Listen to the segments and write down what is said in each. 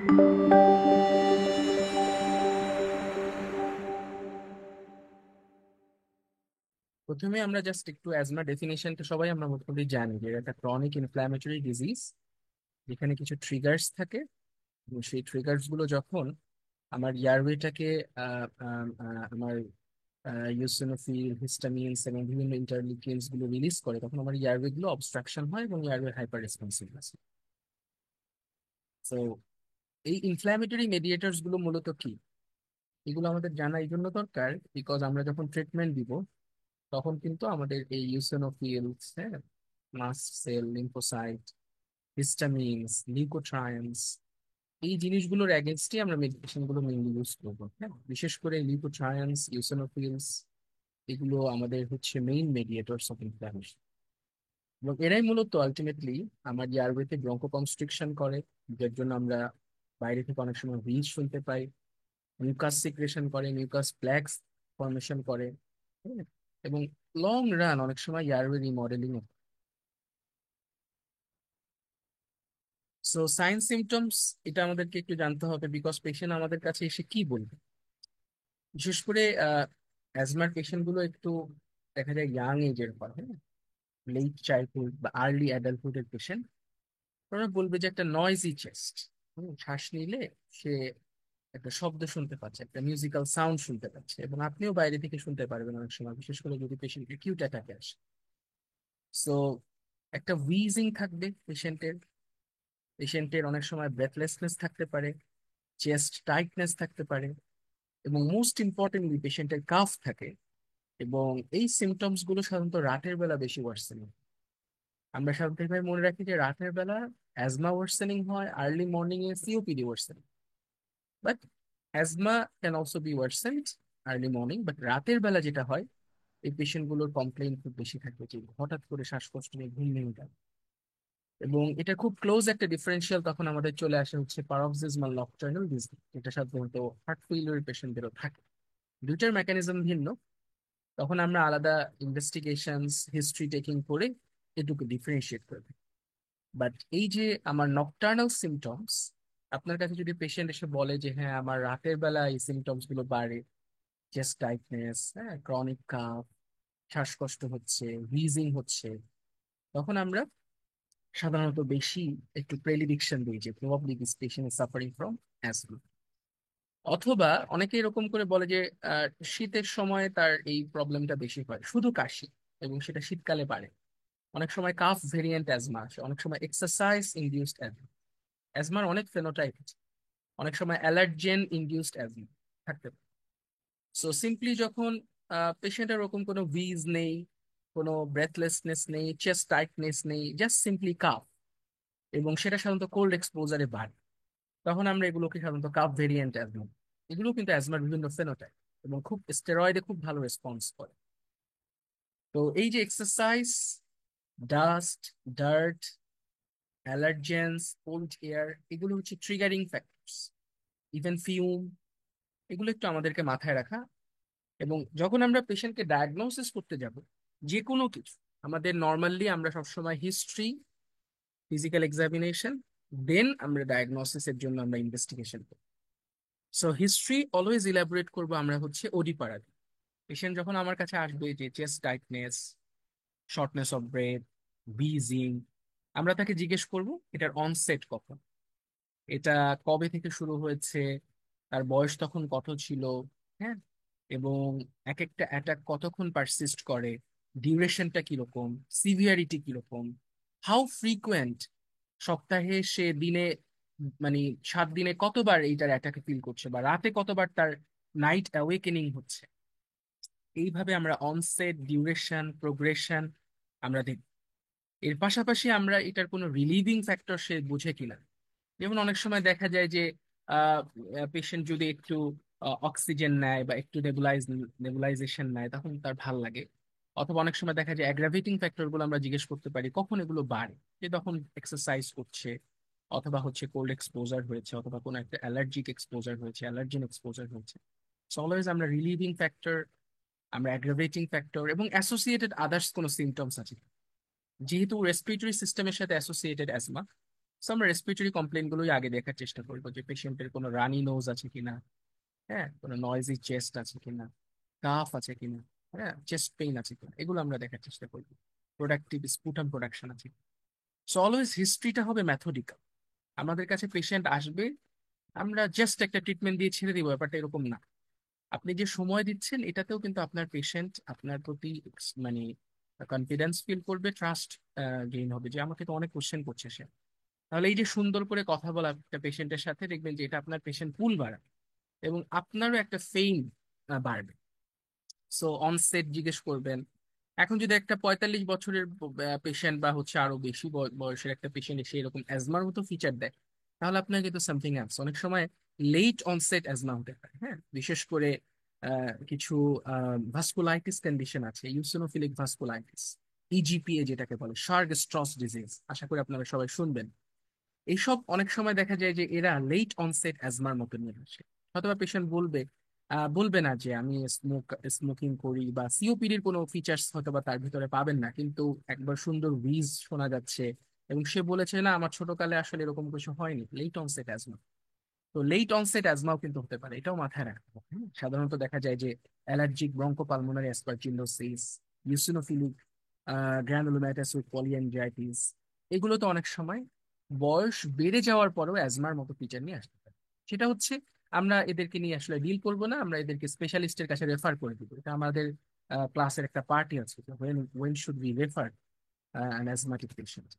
প্রথমে আমরা জাস্ট একটু অ্যাজমা ডেফিনেশনটা সবাই আমরা মোটামুটি জানি যে এটা একটা ক্রনিক ইনফ্ল্যামেটরি ডিজিজ, যেখানে কিছু ট্রিগার্স থাকে এবং সেই ট্রিগার্স গুলো যখন আমার ইয়ারওয়েটাকে আমার ইউসিনোফিল, হিস্টামিনস এবং বিভিন্ন ইন্টারলিউকিনস গুলো রিলিজ করে, তখন আমার ইয়ারওয়ে গুলো অবস্ট্রাকশন হয় এবং ইয়ারওয়ে হাইপার রেসপন্সিভনেস। তো এই ইনফ্ল্যামেটরি মেডিয়েটার্স গুলো মূলত কি, এগুলো আমাদের জানা এই জন্য দরকার বিকজ আমরা যখন ট্রিটমেন্ট দিব তখন কিন্তু আমাদের এই ইউসিনোফিলস, হ্যাঁ, মাস্ট সেল, লিম্ফোসাইট, হিস্টামিনস, লিউকোট্রায়েন্স, এই জিনিসগুলোর অ্যাগেনস্টে আমরা মেডিকেশন গুলো মেনলি ইউজ করবো। হ্যাঁ, বিশেষ করে লিউকোট্রায়েন্স, ইউসিনোফিলস, এগুলো আমাদের হচ্ছে মেইন মেডিয়েটরস অফ ইনফ্লামেশন। এবং এরাই মূলত আলটিমেটলি আমার ইয়ারওয়েতে ব্রঙ্কো কনস্ট্রিকশন করে, যার জন্য আমরা বাইরে থেকে অনেক সময় হুইজ শুনতে পাই, মিউকাস সিক্রেশন করে, মিউকাস প্ল্যাকস ফর্মেশন করে। হ্যাঁ, এবং লং রান অনেক সময় ইয়ারওয়ে রিমডেলিং। সো সাইন সিমটমস, এটা আমাদেরকে একটু জানতে হবে বিকজ পেশেন্ট আমাদের কাছে এসে কি বলবে। বিশেষ করে অ্যাজমার পেশেন্ট গুলো একটু দেখা যায় ইয়াং এজের হয়, হ্যাঁ, লেট চাইল্ডহুড বা আর্লি অ্যাডাল্টহুড এর পেশেন্ট। ওরা বলবে যে একটা নয়েজি চেস্ট, শ্বাস নিলে সে একটা শব্দ শুনতে পাচ্ছে, একটা মিউজিক্যাল সাউন্ড শুনতে পাচ্ছে, এবং আপনিও বাইরে থেকে শুনতে পারবেন অনেক সময়, বিশেষ করে যদি পেশেন্ট অ্যাকিউট অ্যাটাকে আসে। সো একটা উইজিং থাকবে পেশেন্টের, পেশেন্টের অনেক সময় ব্রেথলেসনেস থাকতে পারে, চেস্ট টাইটনেস থাকতে পারে, এবং মোস্ট ইম্পর্টেন্টলি পেশেন্টের কাফ থাকে। এবং এই সিমটমস গুলো সাধারণত রাতের বেলা বেশি ওয়ার্সেনিং। আমরা সাধারণত ভাবে মনে রাখি যে রাতের বেলা অ্যাজমা ওয়ার্সেনিং হয়, আর্লি মর্নিং এ COPD worsening, but asthma can also be worsened early morning. But রাতের বেলা যেটা হয়, এই পেশেন্ট গুলোর কমপ্লেইন খুব বেশি থাকে যে হঠাৎ করে শ্বাসকষ্ট নিয়ে ঘুম ভেঙে গেল। এবং এটা খুব ক্লোজ একটা ডিফারেন্সিয়াল তখন আমাদের চলে আসে হচ্ছে paroxysmal nocturnal ডিজিজ, যেটা সাধারণত হার্ট ফেলিওর পেশেন্টদেরও থাকে। দুইটার মেকানিজম ভিন্ন। তখন আমরা আলাদা ইনভেস্টিগেশনস, হিস্ট্রি টেকিং করে এটুকু ডিফারেন্সিয়েট করবে। বাট এই যে আমার নকটার্নাল সিমটমস, আপনার কাছে যদি পেশেন্ট এসে বলে যে হ্যাঁ আমার রাতের বেলা এই সিমটমস গুলো বাড়ে, চেস্ট টাইটনেস, হ্যাঁ, ক্রনিক কাফ, শ্বাসকষ্ট হচ্ছে, হুইজিং হচ্ছে, তখন আমরা সাধারণত বেশি একটু প্রেডিকশন দিই যে probably this patient is suffering from asthma. অথবা অনেকে এরকম করে বলে যে আহ, শীতের সময় তার এই প্রবলেমটা বেশি হয়, শুধু কাশি, এবং সেটা শীতকালে বাড়ে। অনেক সময় কাফ ভেরিয়েন্ট অ্যাজমা আসে, অনেক সময় এক্সারসাইজ ইনডিউসড অ্যাজমা। অ্যাজমার অনেক ফেনোটাইপ আছে, অনেক সময় অ্যালার্জেন ইনডিউসড অ্যাজমা থাকতে পারে। সো সিম্পলি যখন পেশেন্টের ওরকম কোনো উইজ নেই, কোনো ব্রেথলেসনেস নেই, চেস্ট টাইটনেস নেই, জাস্ট সিম্পলি কাফ, এবং সেটা সাধারণত কোল্ড এক্সপোজারে বাড়ে, তখন আমরা এগুলোকে সাধারণত কাপ ভেরিয়েন্ট অ্যাজমা। এগুলো কিন্তু অ্যাজমার বিভিন্ন ফেনোটাইপ, এবং খুব স্টেরয়েডে খুব ভালো রেসপন্স করে। তো এই যে exercise, dust, dirt, allergens, cold air, এগুলো হচ্ছে ট্রিগারিং ফ্যাক্টরস। ইভেন ফিউম, এগুলো একটু আমাদেরকে মাথায় রাখা। এবং যখন আমরা পেশেন্টকে ডায়াগনোসিস করতে যাব যে কোনো কিছু, আমাদের নর্মালি আমরা সবসময় হিস্ট্রি, ফিজিক্যাল এক্সামিনেশন, দেন আমরা ডায়াগনোসিসের জন্য আমরা ইনভেস্টিগেশন করি। সো হিস্ট্রি অলওয়েজ ইলাবোরেট করবো আমরা হচ্ছে ওডি পাড়া। পেশেন্ট যখন আমার কাছে আসবে যে chest tightness, shortness of breath, বিজিং, আমরা তাকে জিজ্ঞেস করব এটার অনসেট কখন, এটা কবে থেকে শুরু হয়েছে, তার বয়স তখন কত ছিল, হ্যাঁ, এবং এক একটা অ্যাটাক কতক্ষণ পারসিস্ট করে, ডিউরেশনটা কিরকম, সিভিয়ারিটি কিরকম, হাউ ফ্রিকুয়েন্ট, সপ্তাহে সে দিনে মানে 7 দিনে কতবার এইটার অ্যাটাকে ফিল করছে, বা রাতে কতবার তার নাইট অ্যাওয়েকেনিং হচ্ছে। এইভাবে আমরা অনসেট, ডিউরেশন, প্রোগ্রেশন আমরা দেখব। এর পাশাপাশি আমরা এটার কোনো রিলিভিং ফ্যাক্টর সে বুঝে কিনা। যেমন অনেক সময় দেখা যায় যে পেশেন্ট যদি একটু অক্সিজেন নেয় বা একটু নেবুলাইজেশন নেয় তখন তার ভাল লাগে। অথবা অনেক সময় দেখা যায় অ্যাগ্রাভেটিং ফ্যাক্টর গুলো আমরা জিজ্ঞেস করতে পারি কখন এগুলো বাড়ে, যে তখন এক্সারসাইজ করছে, অথবা হচ্ছে কোল্ড এক্সপোজার হয়েছে, অথবা কোনো একটা অ্যালার্জিক এক্সপোজার হয়েছে, অ্যালার্জেন এক্সপোজার হয়েছে। সো অলওয়েজ আমরা রিলিভিং ফ্যাক্টর, আমরা অ্যাগ্রাভেটিং ফ্যাক্টর এবং অ্যাসোসিয়েটেড আদার্স কোনো সিমটমস আছে, যেহেতু রেসপিরেটরি সিস্টেমের সাথে অ্যাসোসিয়েটেড অ্যাজমা, সো আমরা রেসপিরেটরি কমপ্লেন গুলোই আগে দেখার চেষ্টা করবো, যে পেশেন্টের কোনো রানি নোজ আছে কিনা, হ্যাঁ, কোনো নয়েজি চেস্ট আছে কিনা, কাফ আছে কিনা, হ্যাঁ, চেস্ট পেইন আছে কিনা, এগুলো আমরা দেখার চেষ্টা করবো। প্রোডাক্টিভ স্পুটাম প্রোডাকশন আছে। সো অলওয়েজ হিস্ট্রিটা হবে ম্যাথোডিক্যাল। আমাদের কাছে পেশেন্ট আসবে, আমরা জাস্ট একটা ট্রিটমেন্ট দিয়ে ছেড়ে দিব, ব্যাপারটা এরকম না। আপনি যে সময় দিচ্ছেন এটাতেও কিন্তু আপনার পেশেন্ট আপনার প্রতি মানে কনফিডেন্স ফিল করবে, ট্রাস্ট গেইন হবে, যে আমাকে তো অনেক কোশ্চেন করছে সে। তাহলে এই যে সুন্দর করে কথা বলা একটা পেশেন্টের সাথে, দেখবেন যে এটা আপনার পেশেন্ট পুল বাড়াবে, এবং আপনারও একটা ফেম বাড়বে। সো অনসেট জিজ্ঞেস করবেন। এখন যদি একটা 45 বছরের পেশেন্ট বা হচ্ছে আরো বেশি বয়সের একটা পেশেন্ট এসে এরকম অ্যাজমার মতো ফিচার দেয়, তাহলে আপনার কিন্তু সামথিং এলস। অনেক সময় লেট অনসেট অ্যাজমা হতে পারে, হ্যাঁ, বিশেষ করে কিছু ভাস্কুলাইটিস কন্ডিশন আছে, ইউসিনোফিলিক ভাস্কুলাইটিস, ইজিপিএ যেটাকে বলে, শার্গ স্ট্রস ডিজিজ, আশা করি আপনারা সবাই শুনবেন। এইসব অনেক সময় দেখা যায় যে এরা লেট অনসেট অ্যাজমার মতো নিয়ে আসে। অথবা পেশেন্ট বলবে, বলবে না যে আমি স্মোকিং করি, বা সিওপিডির কোনো ফিচার্স হয়তো বা তার ভিতরে পাবেন না, কিন্তু একবার সুন্দর হুইজ শোনা যাচ্ছে, এবং সে বলেছে না আমার ছোটকালে আসলে এরকম কিছু হয়নি, লেট অনসেট অ্যাজমা। তো লেট অনসেট অ্যাজমাও কিন্তু হতে পারে, এটাও মাথায় রাখবো। সাধারণত দেখা যায় যে allergic bronchopulmonary aspergillosis, eosinophilic granulomatous with polyangiitis, এগুলো তো অনেক সময় বয়স বেড়ে যাওয়ার পরেও অ্যাজমার মতো ফিচার নিয়ে আসতে পারে। সেটা হচ্ছে আমরা এদেরকে নিয়ে আসলে ডিল করব না, আমরা এদেরকে স্পেশালিস্টের কাছে রেফার করে দিব। এটা আমাদের ক্লাসের একটা পার্টি আছে, when when should be refer an asthmatic patient.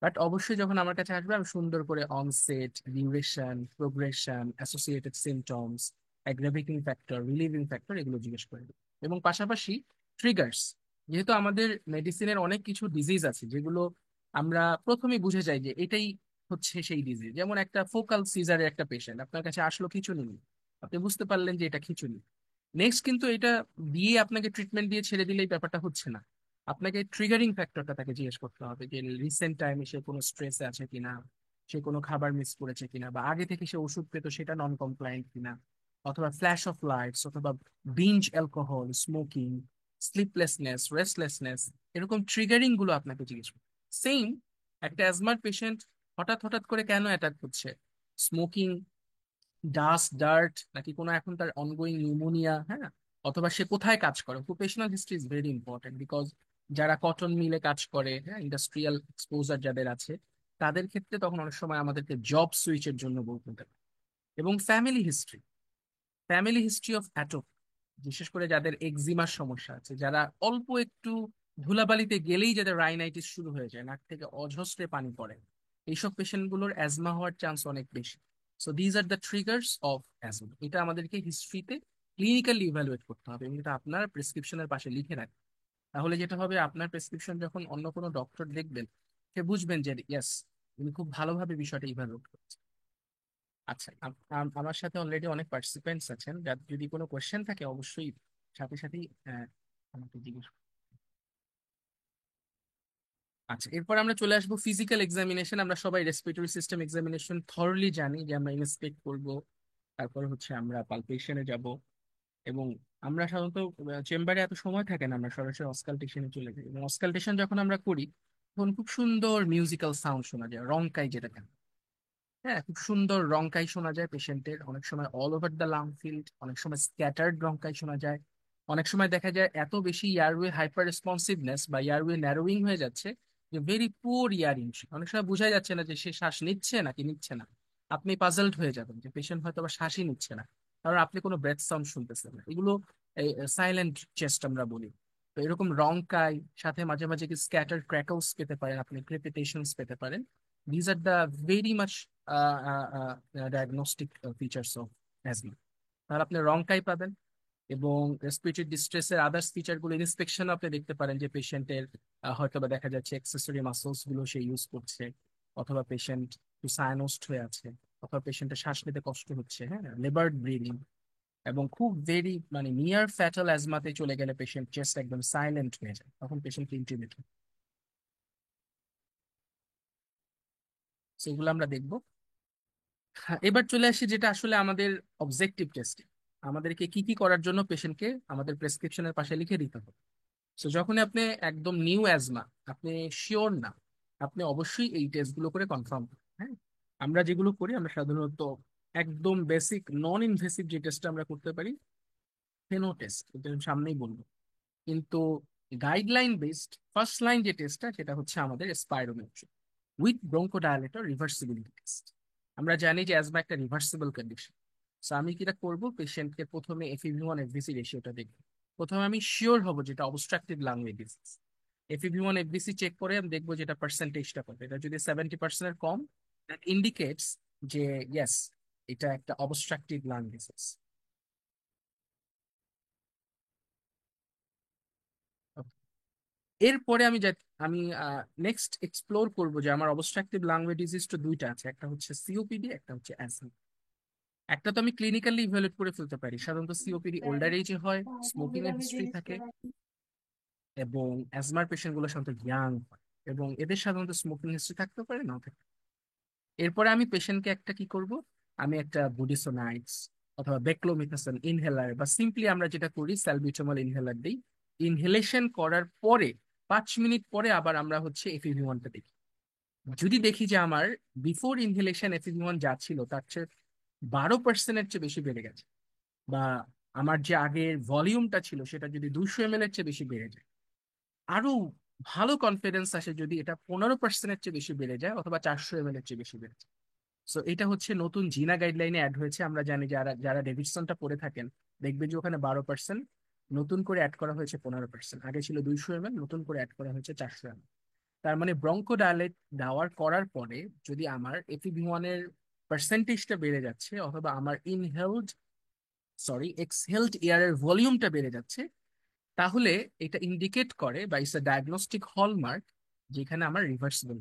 But অবশ্যই যখন আমার কাছে আসবে আমি সুন্দর করে onset, duration, progression, associated symptoms, aggravating factor, relieving factor, এগুলো জিজ্ঞেস করে দেব। এবং পাশাপাশি ট্রিগার্স, যেহেতু আমাদের মেডিসিনের অনেক কিছু ডিজিজ আছে যেগুলো আমরা প্রথমে বুঝে যাই যে এটাই হচ্ছে সেই ডিজিজ। যেমন একটা ফোকাল সিজারের একটা পেশেন্ট আপনার কাছে আসলো খিঁচুনি নিয়ে, আপনি বুঝতে পারলেন যে এটা খিঁচুনি। নেক্সট কিন্তু এটা দিয়ে আপনাকে ট্রিটমেন্ট দিয়ে ছেড়ে দিলেই ব্যাপারটা হচ্ছে না, আপনাকে ট্রিগারিং ফ্যাক্টরটা তাকে জিজ্ঞেস করতে হবে, যে রিসেন্ট টাইমে সে কোনো স্ট্রেসে আছে কিনা, সে কোনো খাবার মিস করেছে কিনা, বা আগে থেকে সে ওষুধ পেতো সেটা নন কমপ্লায়েন্ট কিনা, অথবা ফ্ল্যাশ অফ লাইটস, অথবা binge alcohol, smoking, sleeplessness, restlessness, এরকম ট্রিগারিং গুলো আপনাকে জিজ্ঞেস করতে। সেম একটা অ্যাজমার পেশেন্ট হঠাৎ হঠাৎ করে কেন অ্যাটাক করছে, স্মোকিং, ডাস্ট, ডার্ট, নাকি কোনো এখন তার অনগোয়িং নিউমোনিয়া, হ্যাঁ, অথবা সে কোথায় কাজ করে। Occupational history is very important, because যারা কটন মিলে কাজ করে, হ্যাঁ, ইন্ডাস্ট্রিয়াল এক্সপোজার যাদের আছে, তাদের ক্ষেত্রে তখন অনেক সময় আমাদেরকে জব সুইচের জন্য বলতে হবে। এবং family history, family history of atopy, বিশেষ করে যাদের এক্সিমার সমস্যা আছে, যারা অল্প একটু ধুলাবালিতে গেলেই যাদের রাইনাইটিস শুরু হয়ে যায়, নাক থেকে অজস্রে পানি পড়ে, এইসব পেশেন্ট গুলোর অ্যাজমা হওয়ার চান্স অনেক বেশি। So these are the triggers of asthma. এটা আমাদেরকে হিস্ট্রিতে ক্লিনিক্যালি ইভ্যালুয়েট করতে হবে, এবং এটা আপনার প্রেসক্রিপশনের পাশে লিখে রাখবেন। তাহলে যেটা হবে, আপনার প্রেসক্রিপশন যখন অন্য কোনো ডক্টর দেখবেন, সে বুঝবেন যে ইয়েস, উনি খুব ভালোভাবে বিষয়টা ইভ্যালুয়েট করছেন। আচ্ছা, আমার সাথে অলরেডি অনেক পার্টিসিপেন্টস আছেন, যার যদি কোনো কোশ্চেন থাকে অবশ্যই সাথে সাথেই আমাকে জিজ্ঞেস করুন। আচ্ছা, এরপর আমরা চলে আসবো ফিজিক্যাল এক্সামিনেশন। আমরা সবাই রেসপিরেটরি সিস্টেম এক্সামিনেশন থরলি জানি, যে আমরা ইন্সপেক্ট করব, তারপর হচ্ছে আমরা পালপেশনে যাব, এবং আমরা সাধারণত চেম্বারে এত সময় থাকে না, আমরা সরাসরি অসকালটেশনে চলে যাই, এবং অসকালটেশন যখন আমরা করি তখন খুব সুন্দর মিউজিক্যাল সাউন্ড শোনা যায়, রংকাই যেটাকে। হ্যাঁ, খুব সুন্দর রংকাই শোনা যায় পেশেন্টের, অনেক সময় all over the lung field, অনেক সময় স্ক্যাটার্ড রংকাই শোনা যায়। অনেক সময় দেখা যায় এত বেশি ইয়ারওয়ে হাইপার রেসপন্সিভনেস বা ইয়ারওয়ে ন্যারোয়িং হয়ে যাচ্ছে, যে ভেরি পুয়ার ইয়ারিং, অনেক সময় বোঝা যাচ্ছে না যে সে শ্বাস নিচ্ছে নাকি নিচ্ছে না। আপনি পাজলড হয়ে যাবেন যে পেশেন্ট হয়তো বা শ্বাসই নিচ্ছে না, কারণ আপনি কোনো ব্রেথ সাউন্ড শুনতেছেন না। এগুলো সাইলেন্ট চেস্ট আমরা বলি। তো এরকম রংকাই, সাথে মাঝে মাঝে কি স্ক্যাটার ক্র্যাকলস পেতে পারেন, আপনি ক্রেপিটেশনস পেতে পারেন। These are the very much diagnostic features of asthma. তাহলে আপনি রংটাই পাবেন, এবং রেসপিরেটরি ডিস্ট্রেসের আদার্স ফিচার গুলো ইন্সপেকশন আপনি দেখতে পারেন, যে পেশেন্টের হয়তো বা দেখা যাচ্ছে এক্সেসরি মাসলস গুলো সে ইউজ করছে, অথবা পেশেন্ট একটু সায়ানোস্ট হয়ে আছে, অথবা পেশেন্টের শ্বাস নিতে কষ্ট হচ্ছে, হ্যাঁ, লেবার্ড ব্রিদিং। এবং খুব ভেরি মানে নিয়ার ফ্যাটাল অ্যাজমাতে চলে গেলে পেশেন্ট চেস্ট একদম সাইলেন্ট হয়ে যায়, তখন পেশেন্ট ইন্টিমেট। সেগুলো আমরা দেখবো। হ্যাঁ, এবার চলে আসি যেটা আসলে আমাদের অবজেক্টিভ টেস্টিং। আমাদেরকে কি কি করার জন্য পেশেন্টকে আমাদের প্রেসক্রিপশনের পাশে লিখে দিতে হবে। তো যখন আপনি একদম নিউ অ্যাজমা, আপনি শিওর না, আপনি অবশ্যই এই টেস্টগুলো করে কনফার্ম। হ্যাঁ, আমরা যেগুলো করি আমরা সাধারণত একদম বেসিক নন ইনভেসিভ যে টেস্টটা আমরা করতে পারি, ফেনো টেস্ট, এটা আমি সামনেই বলবো। কিন্তু গাইডলাইন বেসড ফার্স্ট লাইন যে টেস্টটা সেটা হচ্ছে আমাদের স্পাইরোমেট্রি উইথ ব্রোঙ্কোডায়ালেটর রিভার্সিবিলিটি টেস্ট। আমরা জানি যে অ্যাজমা একটা রিভার্সিবল কন্ডিশন। সো আমি যেটা করবো, পেশেন্টকে প্রথমে FEV1 FVC রেশিওটা দেখবো। প্রথমে আমি শিওর হব যেটা obstructive lung disease. FEV1 FVC check করে আমি দেখবো যেটা পার্সেন্টেজটা কত। এটা যদি 70%-এর কম, দ্যাট ইন্ডিকেটস যে ইয়েস, এটা একটা অবস্ট্রাকটিভ লাং ডিজিজ। এরপরে আমি নেক্সট এক্সপ্লোর করব যে আমার অবস্ট্রাকটিভ লাংওয়ে ডিজিজ তো দুইটা আছে, একটা হচ্ছে সিওপিডি, একটা হচ্ছে অ্যাজমা। একটা তো আমি ক্লিনিক্যালি ইভ্যালুয়েট করে ফেলতে পারি, সাধারণত সিওপিডি ওল্ডার এজে হয়, স্মোকিং এর হিস্ট্রি থাকে, এবং অ্যাজমার পেশেন্ট গুলো সাধারণত ইয়াং হয়, এবং এদের সাধারণত স্মোকিং হিস্ট্রি থাকতে পারে, না থাকতে পারে। এরপরে আমি পেশেন্টকে একটা কি করব, আমি একটা বুডিসোনাইটস অথবা বেক্লোমিথাসোন ইনহেলার, বা সিম্পলি আমরা যেটা করি স্যালবিউটামল ইনহেলার দিই। ইনহেলেশন করার পরে 5 মিনিট পরে আবার আমরা হচ্ছে FEV1টা দেখি। যদি দেখি যে আমার বিফোর ইনহেলেশন FEV1 যা ছিল তার চেয়ে 12%-এর চেয়ে বেশি বেড়ে গেছে, বা আমার যে আগের ভলিউমটা ছিল সেটা যদি 200 ml এর চেয়ে বেশি বেড়ে যায়, আরো ভালো কনফিডেন্স আসে যদি এটা 15%-এর চেয়ে বেশি বেড়ে যায়, অথবা 400 ml এর চেয়ে বেশি বেড়ে যায়। সো এটা হচ্ছে নতুন জিনা গাইডলাইনে অ্যাড হয়েছে। আমরা জানি যারা যারা ডেভিডসনটা পড়ে থাকেন, দেখবেন যে ওখানে 12%, নতুন করে অ্যাড করা হয়েছে 15%। আগে ছিল 200 ml, নতুন করে অ্যাড করা হয়েছে 400 ml। তার মানে ব্রঙ্কোডাইলেট দেওয়ার করার পরে যদি আমার FEV1 এর পার্সেন্টেজটা বেড়ে যাচ্ছে, অথবা আমার এক্সহেলড এয়ারের ভলিউমটা বেড়ে যাচ্ছে, তাহলে এটা ইন্ডিকেট করে বা ইটস এ ডায়াগনস্টিক হলমার্ক যেখানে আমার রিভার্সিবল।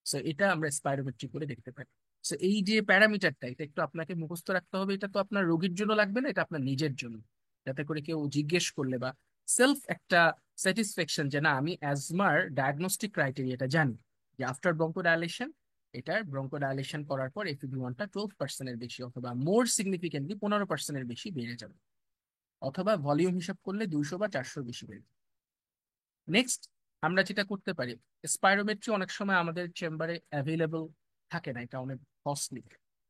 সো এটা আমরা স্পাইরোমেট্রি করে দেখতে পারি। সো এই যে প্যারামিটারটা, এটা একটু আপনাকে মুখস্থ রাখতে হবে। এটা তো আপনার রোগীর জন্য লাগবে না, এটা আপনার নিজের জন্য, যাতে করে কেউ জিজ্ঞেস করলে বা সেলফ একটা স্যাটিসফ্যাকশন যে না, আমি অ্যাজমার ডায়াগনস্টিক ক্রাইটেরিয়াটা জানি, যে আফটার ব্রঙ্কোডাইলেশন, এটার ব্রঙ্কোডাইলেশন করার পর FEV1টা 12%-এর বেশি, অথবা মোর সিগনিফিকেন্টলি 15%-এর বেশি বেড়ে যাবে, অথবা ভলিউম হিসাব করলে 200 বা 400 বেশি বেড়ে যাবে। নেক্সট আমরা যেটা করতে পারি, স্পাইরোমেট্রি অনেক সময় আমাদের চেম্বারে অ্যাভেলেবল থাকে না, এটা অনেক কস্টলি।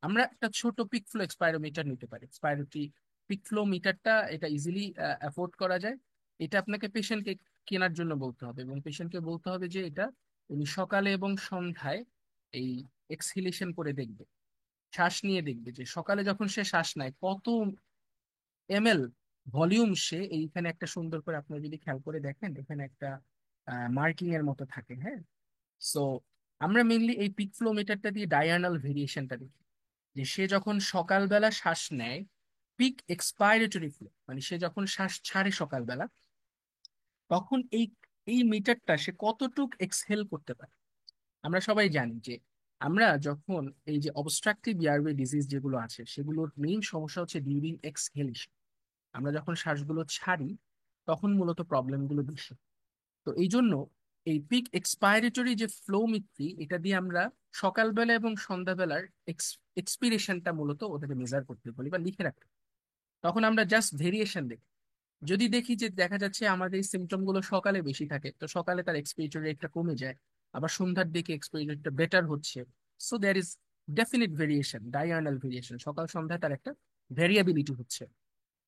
আমরা একটা ছোট পিক ফ্লো এক্সপাইরোমিটার নিতে পারি। স্পাইরোটি পিক ফ্লো মিটারটা এটা ইজিলি অ্যাফোর্ড করা যায়। এটা আপনাকে পেশেন্টকে কেনার জন্য বলতে হবে, এবং পেশেন্টকে বলতে হবে যে এটা উনি সকালে এবং সন্ধ্যায় এই এক্সহিলেশন করে দেখবে, শ্বাস নিয়ে দেখবে যে সকালে যখন সে শ্বাস নেয় কত ML ভলিউম সে এইখানে একটা সুন্দর করে, আপনারা যদি খেয়াল করে দেখেন এখানে একটা মার্কিং এর মতো থাকে। হ্যাঁ, সো আমরা মেইনলি এই পিক ফ্লো মিটারটা দিয়ে ডায়ার্নাল ভেরিয়েশনটা দেখি, যে সে যখন সকালবেলা শ্বাস নেয়, পিক এক্সপাইরেটরি ফ্লো মানে সে যখন শ্বাস ছাড়ে সকালবেলা, তখন এই এই মিটারটা সে কতটুক এক্সহেল করতে পারে। আমরা সবাই জানি যে আমরা যখন এই যে অবস্ট্রাকটিভ এয়ারওয়ে ডিজিজ যেগুলো আছে সেগুলোর মেইন সমস্যা হচ্ছে ডিউরিং এক্সহেলেশন। আমরা যখন শ্বাসগুলো ছাড়ি তখন মূলত প্রবলেমগুলো বেশি। তো এই জন্য এই পিক এক্সপাইরেটরি যে ফ্লো মিট্রি, এটা দিয়ে আমরা সকালবেলা এবং সন্ধ্যাবেলার এক্সপিরেশনটা মূলত ওটাকে মেজার করতে বলি বা লিখে রাখতে। তখন আমরা জাস্ট ভেরিয়েশন দেখি। যদি দেখি যে দেখা যাচ্ছে আমাদের এই সিমটম গুলো সকালে বেশি থাকে, তো সকালে তার এক্সপিরেটরি রেটটা কমে যায়, আবার সন্ধ্যার দিকে এক্সপিরেটরিটা বেটার হচ্ছে। So there is definite variation, diurnal variation, সকাল সন্ধ্যায় তার একটা ভেরিয়াবিলিটি হচ্ছে।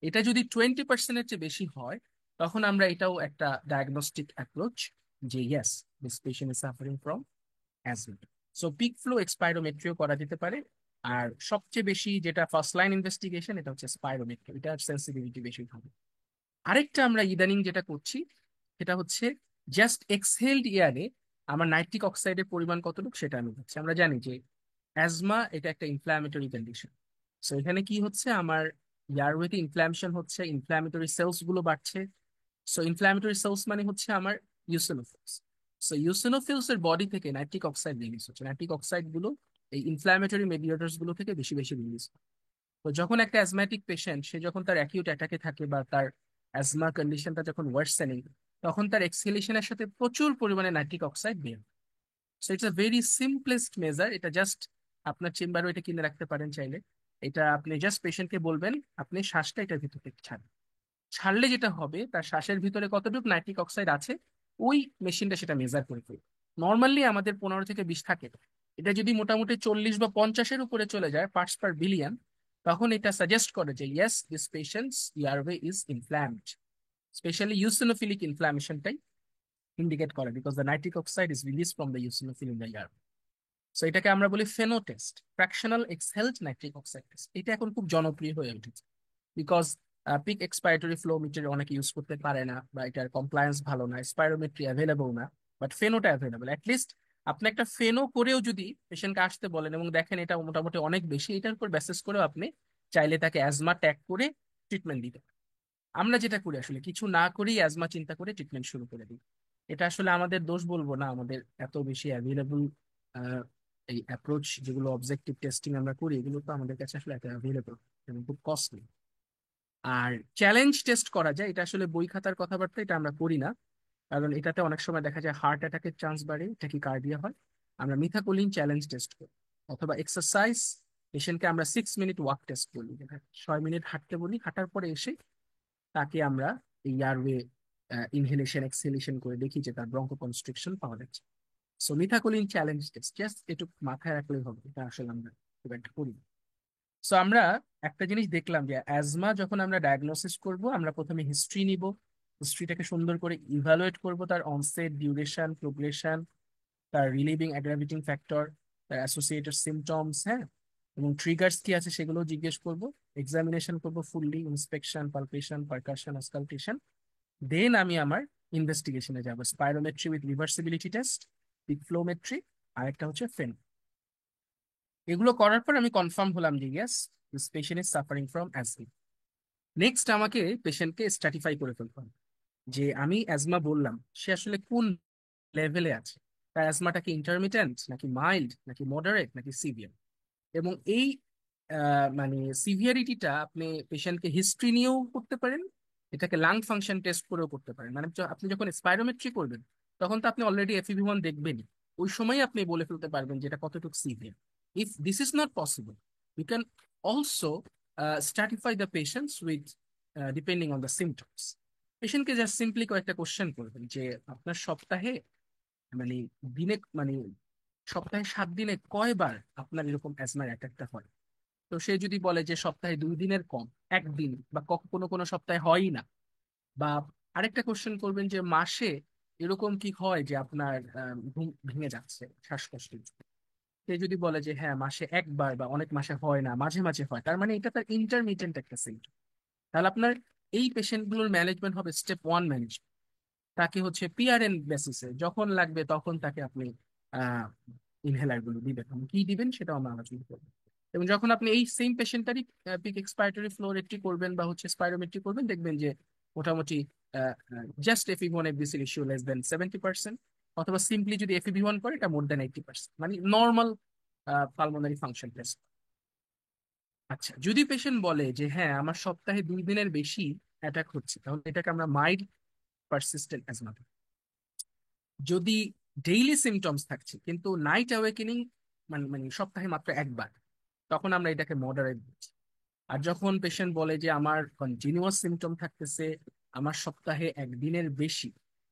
এটা যদি 20%-এর চেয়ে বেশি হয়, তখন আমরা এটাও একটা ডায়াগনস্টিক অ্যাপ্রোচ, যে yes, this patient is suffering from asthma. So peak flow এক্সপাইরোমেট্রিও করা যেতে পারে। আর সবচেয়ে বেশি যেটা ফার্স্ট লাইন ইনভেস্টিগেশন, এটা হচ্ছে স্পাইরোমেট্রি, এটা সেন্সিটিভিটি বেশি হবে। আরেকটা আমরা ইদানিং যেটা করছি সেটা হচ্ছে জাস্ট এক্সহেলড এয়ারে আমার নাইট্রিক অক্সাইডের পরিমাণ কতটুকু সেটা আমি হচ্ছে। আমরা জানি যে অ্যাজমা এটা একটা ইনফ্ল্যামেটরি কন্ডিশন। সো এখানে কি হচ্ছে, আমার এয়ারওয়েতে ইনফ্ল্যামেশন হচ্ছে, ইনফ্ল্যামেটরি সেলস গুলো বাড়ছে। সো ইনফ্ল্যামেটরি সেলস মানে হচ্ছে আমার ইউসিনোফিলস। সো ইউসিনোফিলস এর বডি থেকে নাইট্রিক অক্সাইড রিলিজ হচ্ছে। নাইট্রিক অক্সাইড গুলো এই ইনফ্ল্যামেটরি মেডিয়েটার্স গুলো থেকে বেশি বেশি রিলিজ। তো যখন একটা অ্যাজমাটিক পেশেন্ট সে যখন তার অ্যাকিউট অ্যাটাকে থাকে, বা তার অ্যাজমা কন্ডিশনটা যখন ওয়ার্সেনিং, তখন তার এক্সহেলেশনের সাথে প্রচুর পরিমাণে নাইট্রিক অক্সাইড বের। So it's a very simplest measure. এটা জাস্ট আপনার চেম্বারও এটা কিনে রাখতে পারেন চাইলে। এটা আপনি জাস্ট পেশেন্টকে বলবেন আপনি শ্বাসটা এটার ভিতর থেকে ছাড়েন। ছাড়লে যেটা হবে, তার শ্বাসের ভিতরে কতটুকু নাইট্রিক অক্সাইড আছে ওই মেশিনটা সেটা মেজার করে ফেলবে। নর্মালি আমাদের 15 থেকে 20 থাকে, এটা যদি মোটামুটি 40 বা 50-এর উপরে চলে যায় পার্টস পার বিলিয়ন, তখন এটা সাজেস্ট করে যে yes this patient's airway is inflamed. Specially eosinophilic ইনফ্লামেশনটাই ইন্ডিকেট করে, because the nitric oxide is release from the eosinophil in the air. So এটাকে আমরা বলি FeNO test, fractional exhaled nitric oxide test. এটা এখন খুব জনপ্রিয় হয়ে উঠেছে, because peak expiratory flow meter অনেকে ইউজ করতে পারে না, বা এটার কমপ্লায়েন্স ভালো না, স্পাইরোমেট্রি অ্যাভেলেবল না, বাট ফেনোটা অ্যাভেলেবল। অ্যাটলিস্ট আপনি একটা ফেনো করেও যদি পেশেন্টকে আসতে বলেন এবং দেখেন এটা মোটামুটি অনেক বেশি, এটার উপর বেসিস করেও আপনি চাইলে তাকে অ্যাজমা ট্যাগ করে ট্রিটমেন্ট দিতে পারেন। আমরা যেটা করি আসলে কিছু না করেই অ্যাজমা চিন্তা করে ট্রিটমেন্ট শুরু করে দিই। এটা আসলে আমাদের দোষ বলবো না, আমাদের এত বেশি অ্যাভেলেবল এই অ্যাপ্রোচ যেগুলো অবজেক্টিভ টেস্টিং আমরা করি, এগুলো তো আমাদের কাছে আসলে এত অ্যাভেলেবল এবং খুব কস্টলি। আর চ্যালেঞ্জ টেস্ট করা যায়, এটা আসলে বই খাতার কথাবার্তা, এটা আমরা করি না, কারণ এটাতে অনেক সময় দেখা যায় হার্ট অ্যাটাকের চান্স বাড়ে, এটা কি কার্ডিয়া হয়। আমরা মিথাকোলিন চ্যালেঞ্জ টেস্ট করি, অথবা এক্সারসাইজ পেশেন্টকে আমরা 6 মিনিট ওয়াক টেস্ট বলি, 6 মিনিট হাঁটতে বলি, হাঁটার পরে এসে তাকে আমরা এই এয়ারওয়ে ইনহেলেশন এক্সহেলেশন করে দেখি যে তার ব্রঙ্কো কনস্ট্রিকশন পাওয়া যাচ্ছে। সো মিথাকোলিন চ্যালেঞ্জ টেস্ট জাস্ট একটু মাথায় রাখলেই হবে, এটা আসলে আমরা খুব একটা করি না। সো আমরা একটা জিনিস দেখলাম যে অ্যাজমা যখন আমরা ডায়াগনোসিস করব, আমরা প্রথমে হিস্ট্রি নিব, হিস্ট্রিটাকে সুন্দর করে ইভালুয়েট করব, তার অনসেট, ডিউরেশন, প্রোগ্রেশন, তার রিলিভিং অ্যাগ্রাভেটিং ফ্যাক্টর, তার অ্যাসোসিয়েটেড সিমটমস, হ্যাঁ, এবং ট্রিগার্স কি আছে সেগুলো জিজ্ঞেস করব। এক্সামিনেশন করব fully, inspection, palpation, percussion, auscultation. Then আমি আমার ইনভেস্টিগেশনে যাব, spirometry with reversibility test, peak flowmetry, আরেকটা হচ্ছে ফেন। এগুলো করার পর আমি কনফার্ম হলাম যে yes this patient is suffering from asthma. Next আমাকে পেশেন্টকে স্ট্র্যাটিফাই করে ফেলতে হবে যে আমি অ্যাজমা বললাম, সে আসলে কোন লেভেলে আছে। তার অ্যাজমাটা কি ইন্টারমিটেন্ট, নাকি মাইল্ড, নাকি মডারেট, নাকি সিভিয়ার। এবং এই মানে সিভিয়ারিটিটা আপনি পেশেন্টকে হিস্ট্রি নিয়েও করতে পারেন, এটাকে লাং ফাংশন টেস্ট করেও করতে পারেন। মানে আপনি যখন স্পাইরোমেট্রি করবেন, তখন তো আপনি অলরেডি এফইবি 1 দেখবেনই, ওই সময় আপনি বলে ফেলতে পারবেন যে এটা কতটুকু severe. If this is not possible, you can also stratify the patients with depending on the symptoms. পেশেন্টকে জাস্ট সিম্পলি কয়েকটা কোশ্চেন করবেন যে আপনার সপ্তাহে মানে দিনে মানে সপ্তাহে 7 দিনে কয়বার আপনার এরকম অ্যাজমার অ্যাটাকটা হয়। তো সে যদি বলে যে সপ্তাহে 2 দিনের কম, একদিন, বা কোনো কোনো সপ্তাহে হয়ই না, বা আরেকটা কোশ্চেন করবেন যে মাসে এরকম কি হয় যে আপনার ঘুম ভেঙে যাচ্ছে শ্বাসকষ্টের জন্য। সে যদি বলে যে হ্যাঁ মাসে একবার, বা অনেক মাসে হয় না, মাঝে মাঝে হয়, তার মানে এটা তার ইন্টারমিটেন্ট একটা সিমটম। তাহলে আপনার এই পেশেন্টগুলোর ম্যানেজমেন্ট হবে স্টেপ 1 ম্যানেজমেন্ট। তাকে হচ্ছে পিআরএন বেসিসে যখন লাগবে তখন তাকে আপনি আহ ইনহেলার গুলো দিবেন, এবং কি দিবেন সেটাও আমরা আলোচনা করবো। এবং যখন আপনি এই সেম পেশেন্টারই পিক এক্সপাইরেটরি ফ্লো রেট্রি করবেন বা হচ্ছে স্পাইরোমেট্রি করবেন, দেখবেন যে মোটামুটি জাস্ট এফইবি 1 এফবিসির ইস্যু less than 70%, অথবা সিম্পলি যদি এফইবি 1 করে এটা more than 80%, মানে নর্মাল পালমোনারি ফাংশন টেস্ট। আচ্ছা, যদি পেশেন্ট বলে যে হ্যাঁ আমার সপ্তাহে 2 দিনের বেশি অ্যাটাক হচ্ছে, তাহলে এটাকে আমরা মাইল্ড পারসিস্টেন্ট অ্যাজমা। যদি ডেইলি সিমটমস থাকছে কিন্তু নাইট অ্যাওয়েকেনিং মানে মানে সপ্তাহে মাত্র একবার, তখন আমরা এটাকে মডারেট বলছি। আর যখন পেশেন্ট বলে যে আমার কন্টিনিউয়াস সিমটম থাকতেছে, আমার সপ্তাহে একদিনের বেশি,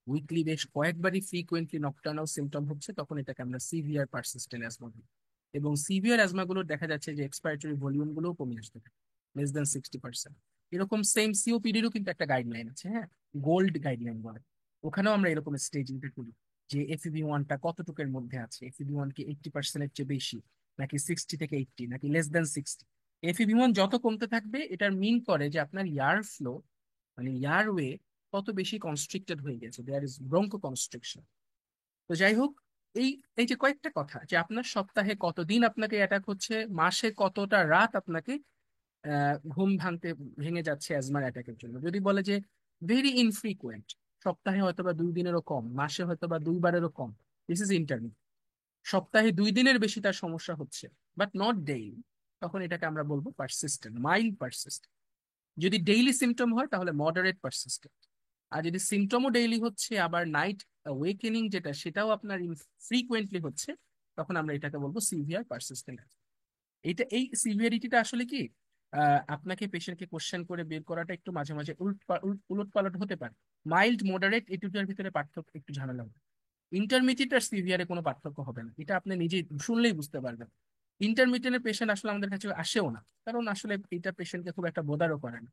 উইকলি বেশ কয়েকবারই ফ্রিকুয়েন্টলি নকটার্নাল সিমটম হচ্ছে, তখন এটাকে আমরা সিভিয়ার পারসিস্টেন্ট অ্যাজমা বলি। এবং সিভিয়ার অ্যাজমাগুলো দেখা যাচ্ছে যে এক্সপাইরেটরি ভলিউম গুলোও কমে আসতে থাকে, less than 60%। এরকম সেম সিওপিডিরও কিন্তু একটা গাইডলাইন আছে, হ্যাঁ, গোল্ড গাইডলাইন বলে। ওখানেও আমরা এরকম স্টেজিংটা করি যে এফইবি 1টা কতটুকের মধ্যে আছে, এফইবি 1 কি 80%-এর চেয়ে বেশি, নাকি 60 থেকে 80, নাকি less than 60। এফইবি 1 যত কমতে থাকবে এটার মিন করে যে আপনার ইয়ার ফ্লো মানে এয়ারওয়ে তত বেশি কনস্ট্রিক্টেড হয়ে গেছে, দেয়ার ইজ ব্রঙ্কো কনস্ট্রিকশন। তো যাই হোক, এই এই যে কয়েকটা কথা যে আপনার সপ্তাহে কতদিন আপনাকে অ্যাটাক হচ্ছে, মাসে কতটা রাত আপনাকে ঘুম ভেঙে যাচ্ছে অ্যাজমার অ্যাটাকের জন্য। যদি বলে যে ভেরি ইনফ্রিকুয়েন্ট, সপ্তাহে হয়তোবা 2 দিনেরও কম, মাসে হয়তোবা 2বারেরও কম, দিস ইজ ইন্টারমিট। সপ্তাহে 2 দিনের বেশি তার সমস্যা হচ্ছে বাট নট ডেইলি, তখন এটাকে আমরা বলবো পারসিস্টেন্ট, মাইল্ড পারসিস্টেন্ট। যদি ডেইলি সিমটম হয় তাহলে মডারেট পারসিস্টেন্ট। আর যদি সিমটমও ডেইলি হচ্ছে, আবার নাইট ওয়েকেনিং যেটা সেটাও আপনার ফ্রিকুয়েন্টলি হচ্ছে, তখন আমরা এটাকে বলবো সিভিয়ার পারসিস্টেন্ট। এইটা এই সিভিয়ারিটিটা আসলে কি আপনাকে পেশেন্টকে কোশ্চেন করে বের করাটা একটু মাঝে মাঝে উলট পালট হতে পারে। মাইল্ড মডারেট এই দুটোর ভিতরে পার্থক্য একটু ঝামেলা হবে। ইন্টারমিডিয়েট আর সিভিয়ারে কোনো পার্থক্য হবে না, এটা আপনি নিজে শুনলেই বুঝতে পারবেন। ইন্টারমিডিয়েটের পেশেন্ট আসলে আমাদের কাছে আসেও না, কারণ আসলে এটা পেশেন্টকে খুব একটা বোদারও করে না।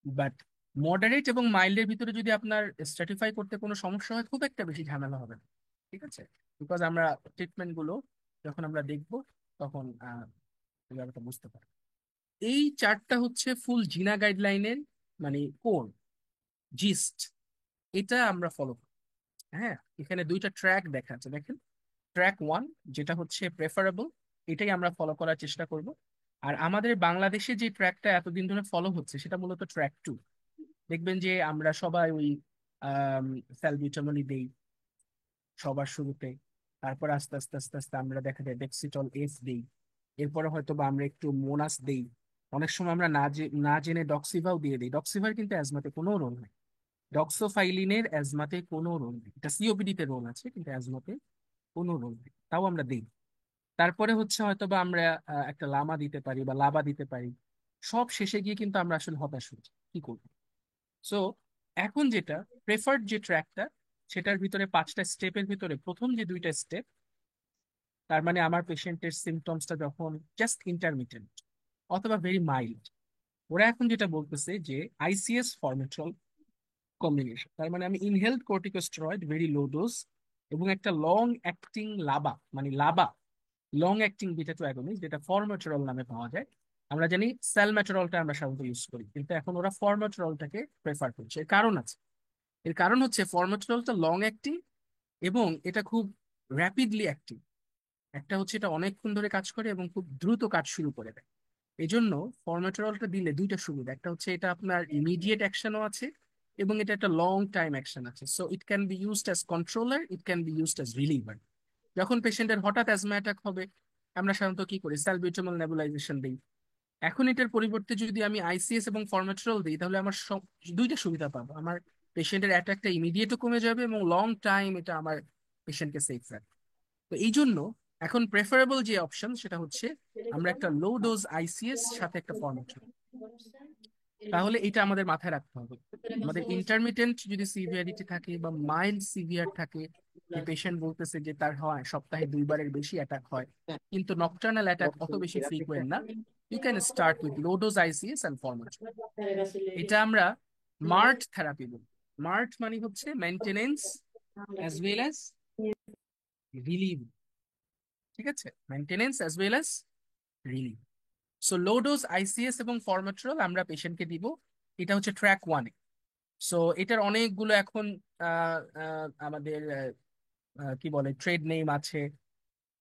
বাট মডারেট এবং মাইল্ডের ভিতরে যদি আপনার স্ট্র্যাটিফাই করতে কোনো সমস্যা হয়, খুব একটা বেশি ঝামেলা হবে না। ঠিক আছে, বিকজ আমরা ট্রিটমেন্ট গুলো যখন আমরা দেখবো, তখন এই ব্যাপারটা বুঝতে পারবো। এই চার্টটা হচ্ছে ফুল জিনা গাইডলাইনের মানে কোর জিস্ট, এটা আমরা ফলো করি। হ্যাঁ, এখানে দুইটা ট্র্যাক দেখাচ্ছে, দেখেন। ট্র্যাক ওয়ান, যেটা হচ্ছে প্রেফারেবল, এটাই আমরা ফলো করার চেষ্টা করব। আর আমাদের বাংলাদেশে যে ট্র্যাকটা এতদিন ধরে ফলো হচ্ছে, সেটা মূলত ট্র্যাক টু। দেখবেন যে আমরা সবাই ওই স্যালবিউটামলি দেই সবার শুরুতে, তারপর আস্তে আস্তে আস্তে আস্তে আমরা দেখা যায় ডেক্সিটল এস দেই, এরপরে হয়তো বা আমরা একটু মোনাস দেই। অনেক সময় আমরা না জেনে ডক্সিভাও দিয়ে দিই। ডক্সিভার কিন্তু অ্যাজমাতে কোনো রোল নেই, ডক্সোফাইলিনের অ্যাজমাতে কোনো রোল নেই। এটা সিওপিডি তে রোল আছে, কিন্তু অ্যাজমাতে কোনো রোল নেই, তাও আমরা দিই। তারপরে হচ্ছে হয়তো বা আমরা একটা লামা দিতে পারি বা লাবা দিতে পারি। সব শেষে গিয়ে কিন্তু আমরা আসলে হতাশ হই, কি করবো। সো এখন যেটা প্রেফার্ড যে ট্র্যাকটা, সেটার ভিতরে 5টা স্টেপের ভিতরে প্রথম যে 2টা স্টেপ, তার মানে আমার পেশেন্টের সিমটমসটা যখন জাস্ট ইন্টারমিটেন্ট অথবা ভেরি মাইল্ড, ওরা এখন যেটা বলতেছে যে আইসিএস ফরমেট্রল কম্বিনেশন। তার মানে আমি inhaled corticosteroid very low dose এবং একটা লং অ্যাক্টিং লাবা, মানে LABA long acting beta two agonist, যেটা ফরমেটরল নামে পাওয়া যায়। আমরা জানি স্যালমেটরলটা আমরা সাধারণত ইউজ করি, কিন্তু এখন ওরা ফরমেটরলটাকে প্রেফার করছে। এর কারণ আছে। এর কারণ হচ্ছে ফরমেটরলটা লং অ্যাক্টিং এবং এটা খুব র্যাপিডলি অ্যাক্টিভ। একটা হচ্ছে এটা অনেকক্ষণ ধরে কাজ করে এবং খুব দ্রুত কাজ শুরু করে দেয়। এই জন্য ফরমেটরলটা দিলে দুইটা সুবিধা, একটা হচ্ছে এটা আপনার ইমিডিয়েট অ্যাকশনও আছে এবং এটা একটা লং টাইম অ্যাকশন আছে। So it can be used as controller, it can be used as reliever. যখন পেশেন্টের হঠাৎ অ্যাজমা অ্যাটাক হবে, আমরা সাধারণত কি করি, স্যালবিউটামল নেবুলাইজেশন দিই। এখন এটার পরিবর্তে যদি আমি আইসিএস এবং ফরমেটরল দিই, তাহলে আমার দুইটা সুবিধা পাবো। আমার পেশেন্টের অ্যাটাকটা ইমিডিয়েটও কমে যাবে এবং লং টাইম এটা আমার পেশেন্টকে সেফ রাখবে। তো এই জন্য এখন প্রেফারেবল যে অপশন সেটা হচ্ছে আমরা একটা লো ডোজ আইসিএস সাথে একটা ফরমেটরল। তাহলে এটা আমাদের মাথায় রাখতে হবে। আমাদের ইন্টারমিটেন্ট যদি সিভিয়ারিটি থাকে বা মাইল্ড সিভিয়ার থাকে, যে পেশেন্ট বলতেছে যে তার হয় সপ্তাহে 2বারের বেশি অ্যাটাক হয়, কিন্তু নকটার্নাল অ্যাটাক অত বেশি ফ্রিকুয়েন্ট না, you can start with low dose ICS and formoterol. এটা আমরা মার্ট থেরাপি বলি। মার্ট মানে হচ্ছে maintenance as well as relieve. ঠিক আছে, maintenance as well as relieve. So low dose ICS এবং ফরমেট্রল আমরা পেশেন্টকে দিব। এটা হচ্ছে ট্র্যাক ওয়ানে। সো এটার অনেকগুলো এখন আমাদের কি বলে ট্রেড নেম আছে।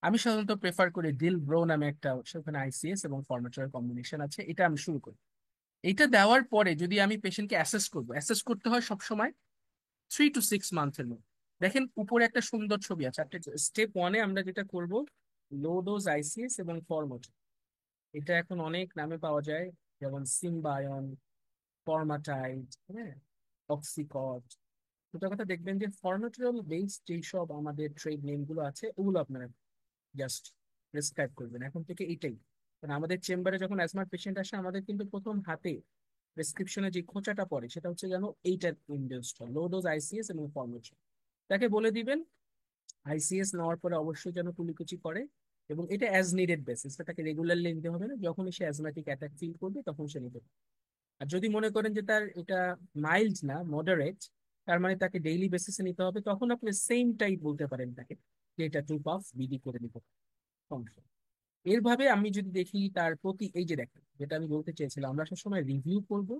আমি সাধারণত প্রেফার করি ডিল ব্রো নামে একটা, সেখানে আইসিএস এবং ফরমেট্রল কম্বিনেশন আছে, এটা আমি শুরু করি। এটা দেওয়ার পরে যদি আমি পেশেন্টকে অ্যাসেস করবো, অ্যাসেস করতে হয় সবসময় 3 to 6 মান্থের মধ্যে। দেখেন উপরে একটা সুন্দর ছবি আছে। স্টেপ ওয়ানে আমরা যেটা করব, লো ডোজ আইসিএস এবং ফরমেট্রল, এটা এখন অনেক নামে পাওয়া যায়, যেমন সিম্বায়ন, ফরমাটাইড, হ্যাঁ, অক্সিকট। দুটো কথা দেখবেন যে ফরমেট্রল বেসড যেই সব আমাদের ট্রেড নেম গুলো আছে, ওগুলো আপনারা জাস্ট প্রেসক্রাইব করবেন এখন থেকে এটাই। কারণ আমাদের চেম্বারে যখন অ্যাজমার পেশেন্ট আসে, আমাদের কিন্তু প্রথম হাতে প্রেসক্রিপশনে যে খোঁচাটা পড়ে সেটা হচ্ছে যেন এইটার ইন্ডিউসড লো ডোজ আইসিএস এবং ফরমেট্রল। তাকে বলে দিবেন আইসিএস নেওয়ার পরে অবশ্যই যেন কুলিকুচি করে, এবং এটা অ্যাজ নিডেড বেসিস, তাকে রেগুলারলি নিতে হবে না, যখনই সে অ্যাজমাটিক অ্যাটাক ফিল করবে তখন সে নিতে পারে। আর যদি মনে করেন যে তার এটা মাইল্ড না মডারেট, তার মানে তাকে ডেইলি বেসিসে নিতে হবে, তখন আপনি সেম টাইপ বলতে পারেন তাকে যে এটা 2 পাফ বিডি করে নিতে পারে, সমস্যা নেই। এরভাবে আমি যদি দেখি তার প্রতি, এই যে দেখেন যেটা আমি বলতে চেয়েছিলাম, আমরা সবসময় রিভিউ করব,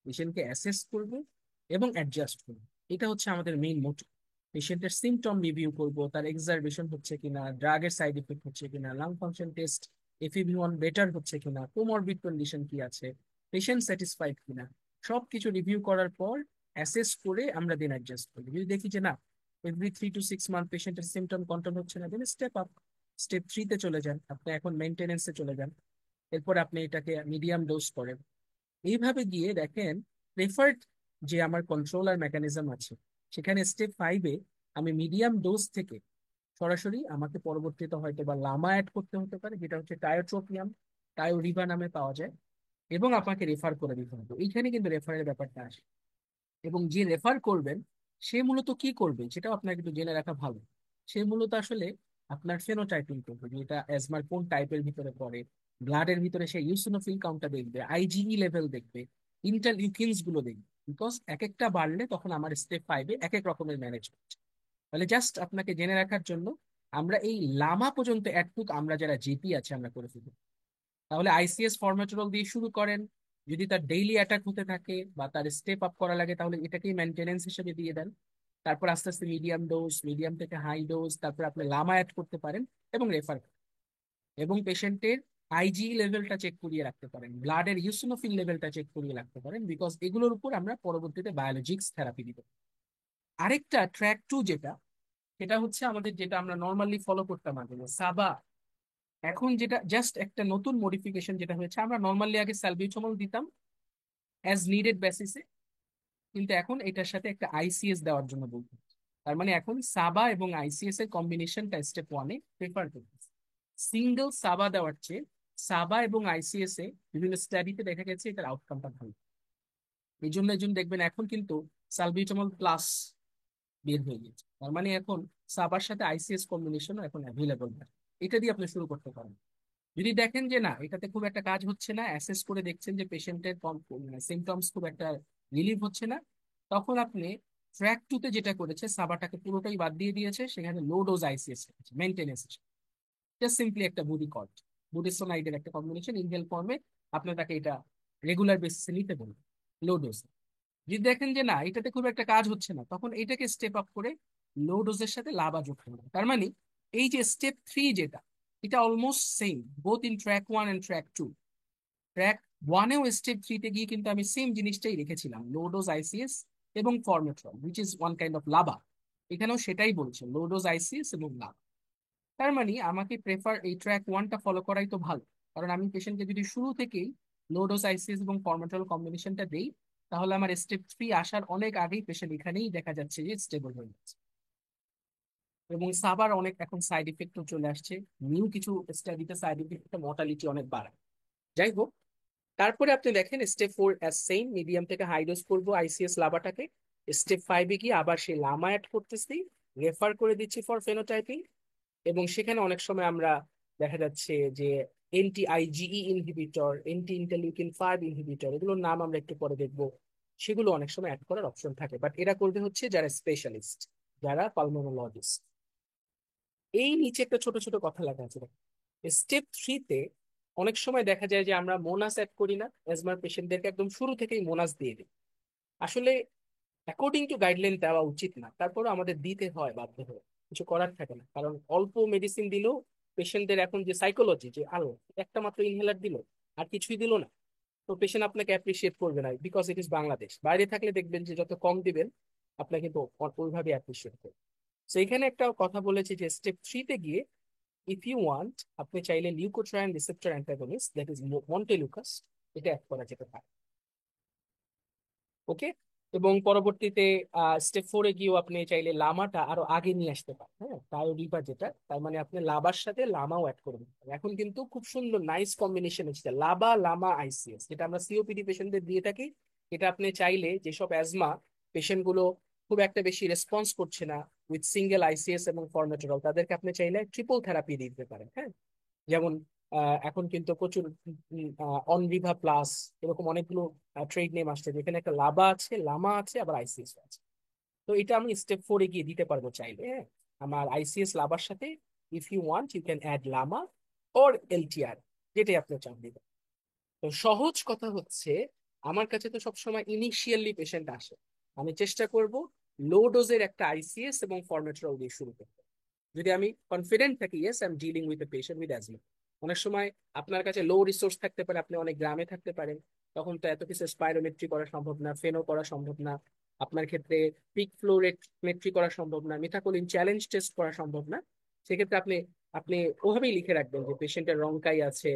পেশেন্টকে অ্যাসেস করব এবং অ্যাডজাস্ট করব। এটা হচ্ছে আমাদের মেইন মোটিভ। পেশেন্টের সিমটম রিভিউ করব, তার এক্সারবেশন হচ্ছে কিনা, ড্রাগের সাইড ইফেক্ট হচ্ছে কিনা, lung function test FEV1 better হচ্ছে কিনা, কোমরবিড কন্ডিশন কি আছে, পেশেন্ট স্যাটিসফাইড কিনা, সবকিছু রিভিউ করার পর অ্যাসেস করে আমরা দেন অ্যাডজাস্ট করি। যদি দেখি যে না, এভরি 3 to 6 মান্থ পেশেন্টের সিমটম কন্ট্রোল হচ্ছে না, দেন স্টেপ আপ, স্টেপ থ্রিতে চলে যান, আপনি এখন মেনটেনেন্সে চলে যান। এরপর আপনি এটাকে মিডিয়াম ডোজ করেন। এইভাবে গিয়ে দেখেন প্রেফার্ড যে আমার কন্ট্রোলার মেকানিজম আছে, সেখানে স্টেপ 5-এ আমি মিডিয়াম ডোজ থেকে সরাসরি আমাকে পরবর্তীতে হয়তো বা লামা অ্যাড করতে হতে পারে, যেটা হচ্ছে টায়োট্রোপিয়াম, টায়োরিবা নামে পাওয়া যায়, এবং আপনাকে রেফার করে দিতে হবে। এইখানে কিন্তু রেফারের ব্যাপারটা আসে। এবং যে রেফার করবেন সে মূলত কি করবে সেটাও আপনাকে একটু জেনে রাখা ভালো। সে মূলত আসলে আপনার ফেনোটাইপিং করবে, যে এটা অ্যাজমার কোন টাইপের ভিতরে পড়ে। ব্লাডের ভিতরে সে ইউসিনোফিল কাউন্টটা দেখবে, আইজিই লেভেল দেখবে, ইন্টারলিউকিনস গুলো দেখবে। বিকজ এক একটা বাড়লে তখন আমার স্টেপ 5-এ এক এক রকমের ম্যানেজ করছে। তাহলে জাস্ট আপনাকে জেনে রাখার জন্য, আমরা এই লামা পর্যন্ত অ্যাডটুক আমরা যারা জিপি আছে আমরা করে ফেলবো। তাহলে আইসিএস ফরম্যাটেরল দিয়ে শুরু করেন। যদি তার ডেইলি অ্যাটাক হতে থাকে বা তার স্টেপ আপ করা লাগে, তাহলে এটাকেই মেনটেনেন্স হিসেবে দিয়ে দেন। তারপর আস্তে আস্তে মিডিয়াম ডোজ, মিডিয়াম থেকে হাই ডোজ, তারপর আপনি লামা অ্যাড করতে পারেন এবং রেফার। এবং পেশেন্টের আইজি লেভেলটা চেক করিয়ে রাখতে পারেন, ব্লাডের ইউসিনোফিল লেভেলটা চেক করিয়ে রাখতে পারেন, বিকজ এগুলোর উপর আমরা পরবর্তীতে বায়োলজিক্স থেরাপি দিব। আরেকটা ট্র্যাক 2 যেটা, সেটা হচ্ছে আমাদের যেটা আমরা নর্মালি ফলো করতাম আগে, সাবা। এখন যেটা জাস্ট একটা নতুন মডিফিকেশন যেটা হয়েছে, আমরা নর্মালি আগে স্যালবিউটামল দিতাম অ্যাজ নিডেড বেসিসে, কিন্তু এখন এটার সাথে একটা আইসিএস দেওয়ার জন্য বলতে। তার মানে এখন সাবা এবং আইসিএস এর কম্বিনেশনটা স্টেপ 1-এ প্রেফার করতেছে। সিঙ্গেল সাবা দেওয়ার চেয়ে সাবা এবং আইসিএস এ বিভিন্ন স্টাডিতে দেখা গেছে এটার আউটকামটা ভালো। এই জন্য দেখবেন এখন কিন্তু সালবিউটামল প্লাস বের হয়ে গেছে। তার মানে এখন সাবার সাথে আইসিএস কম্বিনেশনও এখন অ্যাভেলেবল। এটা দিয়ে আপনি শুরু করতে পারেন। যদি দেখেন যে না, এটাতে খুব একটা কাজ হচ্ছে না, অ্যাসেস করে দেখছেন যে পেশেন্টের সিমটমস খুব একটা রিলিভ হচ্ছে না, তখন আপনি ট্র্যাক 2-তে যেটা করেছে, সাবাটাকে পুরোটাই বাদ দিয়ে দিয়েছে, সেখানে লো dose ICS maintenance, just simply একটা বুডিকর্ড, বুডিসোনাইডের একটা কম্বিনেশন ইনহেল ফর্মে আপনার তাকে এটা রেগুলার বেসিসে নিতে বলবেন, লো ডোজ। যদি দেখেন যে না, এটাতে খুব একটা কাজ হচ্ছে না, তখন এটাকে স্টেপ আপ করে লো ডোজের সাথে লাভা যোগ করবেন। তার মানে এই যে স্টেপ 3 যেটা, এটা almost same both in track 1 and track 2। Track 1-এও স্টেপ 3-তে গিয়ে কিন্তু আমি সেম জিনিসটাই রেখেছিলাম, লো ডোজ আইসিএস এবং formoterol, which is one kind of LABA. এখানেও সেটাই বলছে, লো ডোজ আইসিএস এবং লাভা। তার মানে আমাকে প্রেফার এই ট্র্যাক 1টা ফলো করাই তো ভালো। কারণ আমি পেশেন্টকে যদি শুরু থেকেই লো ডোজ আইসিএস এবং ফরমেট্রল কম্বিনেশনটা দেই, তাহলে আমার স্টেপ 3 আসার অনেক আগেই পেশেন্ট এখানেই দেখা যাচ্ছে যে স্টেবল হয়ে যাচ্ছে। এবং সাবার অনেক এখন সাইড ইফেক্টও চলে আসছে, নিউ কিছু স্টাডিতে সাইড ইফেক্ট মর্টালিটি অনেক বাড়ায়। যাই হোক, তারপরে আপনি দেখেন স্টেপ 4 অ্যাজ সেম, মিডিয়াম থেকে হাই ডোজ করবো আইসিএস লাভাটাকে। স্টেপ 5-এ গিয়ে আবার সেই লামা অ্যাড করতেছি, রেফার করে দিচ্ছি ফর ফেনোটাইপিং। এবং সেখানে অনেক সময় আমরা দেখা যাচ্ছে যে anti IgE inhibitor, anti interleukin 5 inhibitor, এগুলোর নাম আমরা একটু পরে দেখবো, সেগুলো অনেক সময় অ্যাড করার অপশন থাকে। বাট এরা করবে হচ্ছে যারা স্পেশালিস্ট, যারা পালমোনোলজিস্ট। এই নিচে একটা ছোট ছোট কথা লেখা আছে। স্টেপ 3-তে অনেক সময় দেখা যায় যে আমরা মোনাস অ্যাড করি না, অ্যাজমার পেশেন্টদেরকে একদম শুরু থেকেই মোনাস দিয়ে দিই। আসলে অ্যাকর্ডিং টু গাইডলাইন দেওয়া উচিত না, তারপরে আমাদের দিতে হয় বাধ্য হয়ে, কিছু করার থাকে না। কারণ অল্প মেডিসিন দিলেও পেশেন্টদের এখন যে সাইকোলজি, যে আলো একটা মাত্র ইনহেলার দিল আর কিছুই দিল না, তো পেশেন্ট আপনাকে অ্যাপ্রিসিয়েট করবে না, বিকজ ইট ইজ বাংলাদেশ। বাইরে থাকলে দেখবেন যে যত কম দিবেন আপনাকে কিন্তু ওইভাবে অ্যাপ্রিসিয়েট করবে। তো এখানে একটা কথা বলেছি যে স্টেপ 3-তে গিয়ে, ইফ ইউ ওয়ান্ট, আপনি চাইলে leukotriene receptor antagonist, that is montelukast, এটা অ্যাড করা যেতে পারে। ওকে। এবং পরবর্তীতে স্টেপ 4-এ গিয়েও আপনি চাইলে লামাটা আরো আগে নিয়ে আসতে পারেন, হ্যাঁ, টায়োডিপা যেটা, তার মানে আপনি লাবার সাথে লামাও অ্যাড করবেন। এখন কিন্তু খুব সুন্দর নাইস কম্বিনেশন এসেছে, লাবা লামা আইসিএস, যেটা আমরা সিওপিডি পেশেন্টদের দিয়ে থাকি। এটা আপনি চাইলে যেসব অ্যাজমা পেশেন্ট গুলো খুব একটা বেশি রেসপন্স করছে না উইথ সিঙ্গেল আইসিএস এবং ফরমেটরল, তাদেরকে আপনি চাইলে ট্রিপল থেরাপি দিতে পারেন, হ্যাঁ। যেমন এখন কিন্তু প্রচুর অনরিভা প্লাস, এরকম অনেকগুলো ট্রেড নেম আসছে, যেখানে একটা লাবা আছে, লামা আছে, আবার আইসিএস আছে। তো এটা আমি স্টেপ 4-এ গিয়ে দিতে পারবো চাইলে, হ্যাঁ। আমার আইসিএস লাবার সাথে if you want you can add LAMA or LTR, যেটাই আপনি চান দিবেন। তো সহজ কথা হচ্ছে, আমার কাছে তো সবসময় ইনিশিয়ালি পেশেন্ট আসে, আমি চেষ্টা করব লো ডোজের একটা আইসিএস এবং ফরমেটরল দিয়ে শুরু করতে। যদি আমি কনফিডেন্ট থাকি, yes I am dealing with a patient with asthma. অনেক সময় আপনার কাছে লো রিসোর্স থাকতে পারে, আপনি অনেক গ্রামে থাকতে পারেন, তখন তো এত কিছু স্পাইরোমেট্রি করা সম্ভব না, ফেনো করা সম্ভব না, আপনার ক্ষেত্রে পিক ফ্লো রেট মেট্রি করা সম্ভব না, মিথাকোলিন চ্যালেঞ্জ টেস্ট করা সম্ভব না। সেক্ষেত্রে আপনি আপনি ওভাবেই লিখে রাখবেন যে পেশেন্টের রংকাই আছে,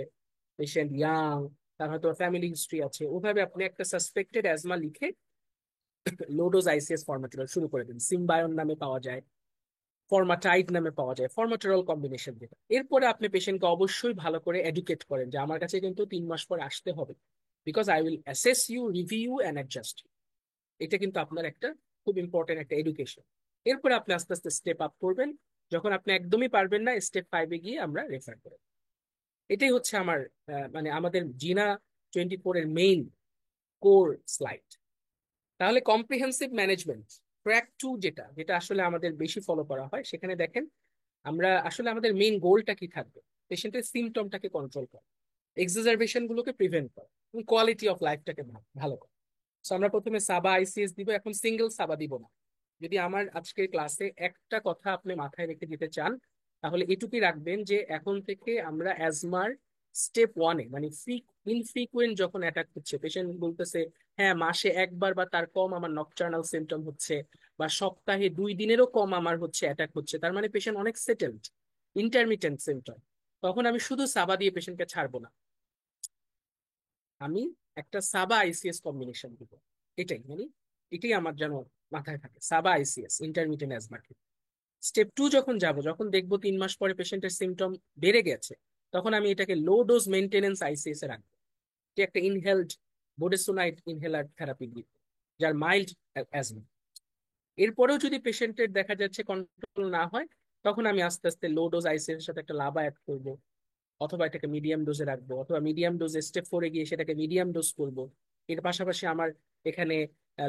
পেশেন্ট ইয়াং, তার হয়তো ফ্যামিলি হিস্ট্রি আছে, ওভাবে আপনি একটা সাসপেক্টেড অ্যাজমা লিখে লোডোজ আইসিএস ফরম্যাটেরল শুরু করে দিন। সিম্বায়ন নামে পাওয়া যায়, ফরমাটাইড নামে পাওয়া যায়, ফরমাটেরল কম্বিনেশন যেটা। এরপরে আপনি পেশেন্টকে অবশ্যই ভালো করে এডুকেট করেন যে আমার কাছে কিন্তু 3 মাস পর আসতে হবে, because I will assess you, review and adjust. এটা কিন্তু আপনার একটা খুব ইম্পর্টেন্ট একটা এডুকেশন। এরপরে আপনি আস্তে আস্তে স্টেপ আপ করবেন। যখন আপনি একদমই পারবেন না, স্টেপ 5-এ গিয়ে আমরা রেফার করি। এটাই হচ্ছে আমার মানে আমাদের জিনা 24 এর মেইন কোর স্লাইড। তাহলে কম্প্রিহেন্সিভ ম্যানেজমেন্ট ট্র্যাক 2, যেটা যেটা আসলে আমাদের বেশি ফলো করা হয়, সেখানে দেখেন আমরা আসলে আমাদের মেইন গোলটা কি থাকবে? পেশেন্টের সিমটমটাকে কন্ট্রোল করা, এক্সাজারবেশন গুলোকে প্রিভেন্ট করা, এবং কোয়ালিটি অফ লাইফটাকে ভালো করা। তো আমরা প্রথমে সাবা আইসিএস দিব, এখন সিঙ্গেল সাবা দিব না। যদি আমার আজকের ক্লাসে একটা কথা আপনি মাথায় রেখে দিতে চান, তাহলে এটুকুই রাখবেন যে এখন থেকে আমরা অ্যাজমার স্টেপ 1-এ, মানে ইনফ্রিকুয়েন্ট যখন অ্যাটাক হচ্ছে, পেশেন্ট বলতেছে হ্যাঁ মাসে একবার বা তার কম আমার নকটার্নাল সিমটম হচ্ছে, বা সপ্তাহে 2 দিনেরও কম আমার হচ্ছে অ্যাটাক হচ্ছে, তার মানে পেশেন্ট অনেক সেটেলড, ইন্টারমিটেন্ট সিমটম, তখন আমি শুধু সাবা দিয়ে পেশেন্টকে ছাড়বো না, আমি একটা সাবা আইসিএস কম্বিনেশন দিব। এটাই মানে এটাই আমার যেন মাথায় থাকে, সাবা আইসিএস ইন্টারমিটেন্ট অ্যাজমা। স্টেপ 2 যখন যাব, যখন দেখবো 3 মাস পরে পেশেন্টের সিমটম বেড়ে গেছে, তখন আমি এটাকে লো ডোজ মেনটেনেন্স আইসিএস এ রাখবো। যে একটা ইনহেলড বোডেসোনাইট ইনহেলার থেরাপি দিব, যার মাইল্ড অ্যাজমা। এরপরেও যদি পেশেন্টের দেখা যাচ্ছে কন্ট্রোল না হয়, তখন আমি আস্তে আস্তে লো ডোজ আইসিএস এর সাথে একটা লাভা অ্যাড করবো, অথবা এটাকে মিডিয়াম ডোজে রাখবো, অথবা মিডিয়াম ডোজে স্টেপ 4-এ গিয়ে সেটাকে মিডিয়াম ডোজ করব। এর পাশাপাশি আমার এখানে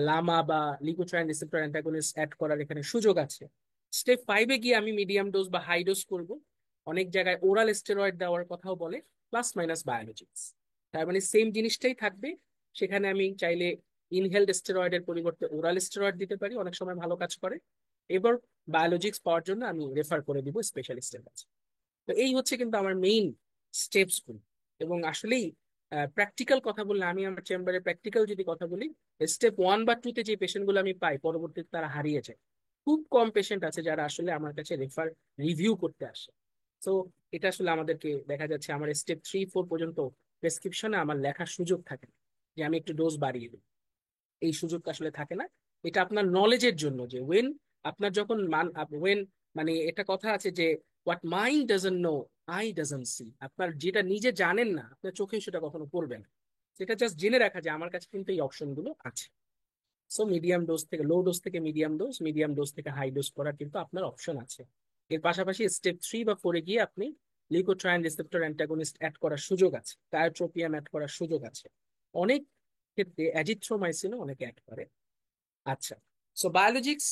লামা বা লিউকোট্রাইন রিসেপ্টর অ্যান্টাগনিস্ট অ্যাড করার এখানে সুযোগ আছে। স্টেপ 5-এ গিয়ে আমি মিডিয়াম ডোজ বা হাই ডোজ করব। অনেক জায়গায় ওরাল স্টেরয়েড দেওয়ার কথাও বলে, প্লাস মাইনাস বায়োলজিক্স। তার মানে সেম জিনিসটাই থাকবে। সেখানে আমি চাইলে ইনহেলড স্টেরয়েডের পরিবর্তে ওরাল স্টেরয়েড দিতে পারি, অনেক সময় ভালো কাজ করে। এবার বায়োলজিক্স পাওয়ার জন্য আমি রেফার করে দিব স্পেশালিস্টের কাছে। তো এই হচ্ছে কিন্তু আমার মেইন স্টেপস গুলো। এবং আসলেই প্র্যাকটিক্যাল কথা বললে, আমি আমার চেম্বারে প্র্যাকটিক্যাল যদি কথা বলি, স্টেপ 1 বা 2-তে যে পেশেন্ট গুলো আমি পাই, পরবর্তীতে তারা হারিয়ে যায়। খুব কম পেশেন্ট আছে যারা আসলে আমার কাছে রেফার রিভিউ করতে আসে। তো এটা আসলে আমাদেরকে দেখা যাচ্ছে আমার স্টেপ 3-4 পর্যন্ত প্রেসক্রিপশনে আমার লেখার সুযোগ থাকে না, যে আমি একটু ডোজ বাড়িয়ে দিই। এই সুযোগটা আসলে থাকে না। এটা আপনার নলেজের জন্য, যে আপনার যখন ওয়েন মানে এটা কথা আছে যে what mind doesn't know, I doesn't see. আপনার যেটা নিজে জানেন না, আপনার চোখে সেটা কখনো পড়বে না। সেটা জাস্ট জেনে রাখা যে আমার কাছে কিন্তু এই অপশন গুলো আছে। সো মিডিয়াম ডোজ থেকে লো ডোজ থেকে মিডিয়াম ডোজ, মিডিয়াম ডোজ থেকে হাই ডোজ করার কিন্তু আপনার অপশন আছে। এর পাশাপাশি স্টেপ 3 বা 4-এ গিয়ে আপনি লিউকোট্রাইন রিসেপ্টর অ্যান্টাগনিস্ট অ্যাড করার সুযোগ আছে, টায়োট্রোপিয়াম অ্যাড করার সুযোগ আছে। অনেক ক্ষেত্রে অ্যাজিথ্রোমাইসিনও অনেকে অ্যাড করে। আচ্ছা, সো বায়োলজিক্স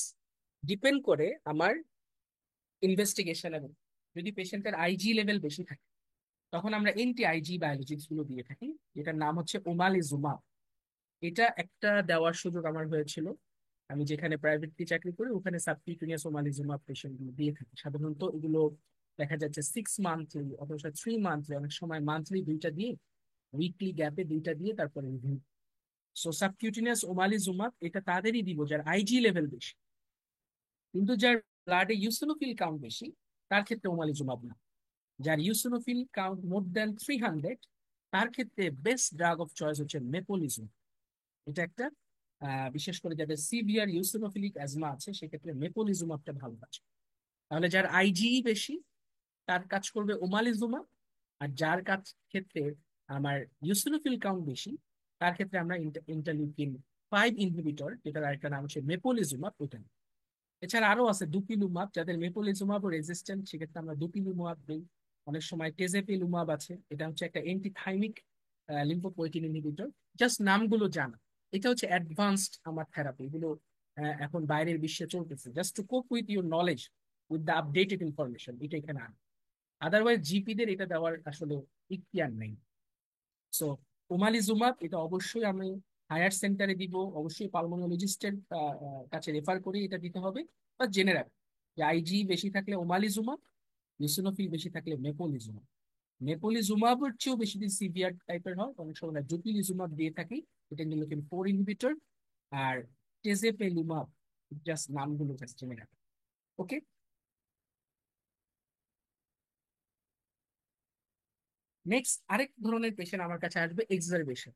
ডিপেন্ড করে আমার ইনভেস্টিগেশন, এবং যদি পেশেন্টের আইজি লেভেল বেশি থাকে, তখন আমরা এন্টি আইজি বায়োলজিক্স গুলো দিয়ে থাকি, যেটার নাম হচ্ছে ওমালিজুমাব। এটা একটা দেওয়ার সুযোগ আমার হয়েছিল। আমি যেখানে প্রাইভেটলি চাকরি করি, ওখানে সাবকিউটেনিয়াস ওমালিজুমাব পেশেন্ট গুলো দিয়ে থাকি। সাধারণত এগুলো দেখা যাচ্ছে 6 মান্থলি অথবা 3 মান্থলি, অনেক সময় মান্থলি দুইটা দিয়ে, উইকলি গ্যাপে দুইটা দিয়ে তারপরে রিভিউ। সো সাবকিউটেনিয়াস ওমালিজুমাব এটা তাদেরই দিব যার আইজি লেভেল বেশি। কিন্তু যার ব্লাডে ইউসিনোফিল কাউন্ট বেশি, তার ক্ষেত্রে ওমালিজুমাব না। যার ইউসিনোফিল কাউন্ট মোর দ্যান 300, তার ক্ষেত্রে বেস্ট ড্রাগ অফ চয়েস হচ্ছে মেপোলিজুম। এটা একটা বিশেষ করে যাদের সিভিয়ার ইউসিনোফিলিক অ্যাজমা আছে, সেক্ষেত্রে মেপোলিজুমাবটা ভালো কাজ। তাহলে যার আইজিই বেশি, তার কাজ করবে ওমালিজুমাব। আর যার কাজ ক্ষেত্রে আমার ইউসিনোফিল কাউন্ট বেশি, তার ক্ষেত্রে আমরা ইন্টারলিউকিন 5 ইনহিবিটর, যেটার আরেকটা নাম হচ্ছে মেপোলিজুমাব, ওইটা নিই। এছাড়া আরো আছে দুপিলুমাব, যাদের মেপোলিজুমাব রেজিস্ট্যান্ট, সেক্ষেত্রে আমরা দুপিলুমাব দিই। অনেক সময় টেজেপিলুমাব আছে, এটা হচ্ছে একটা এন্টিথাইমিক লিম্ফোপোয়েটিন ইনহিবিটর। জাস্ট নামগুলো জানা, এটা হচ্ছে অ্যাডভান্সড আমার থেরাপি। এগুলো এখন বাইরের বিশ্বে চলতেছে, জাস্ট টু কোপ with your knowledge, with the updated information, এটা এখানে আনা। আদারওয়াইজ জিপিদের এটা দেওয়ার আসলে ইখতিয়ার নেই। সো ওমালিজুমাব এটা অবশ্যই আমি হায়ার সেন্টারে দিব, অবশ্যই পালমোনোলজিস্টের কাছে রেফার করে এটা দিতে হবে। বা জেনে রাখবে যে আইজি বেশি থাকলে ওমালিজুমাব, ইসিনোফিল বেশি থাকলে মেপোলিজুমাব। মেপোলিজুমাবের চেয়েও বেশি দিন সিভিয়ার টাইপের হয়, অনেক সময় জুপিলিজুমাব দিয়ে থাকি, এটা ইন্টারলিউকিন 4 ইনহিবিটর। আর টেজেপেলুমাব, জাস্ট নামগুলো জাস্ট জেনে রাখবে। ওকে। নেক্সট আরেক ধরনের পেশেন্ট আমার কাছে আসবে, এক্সারবেশন।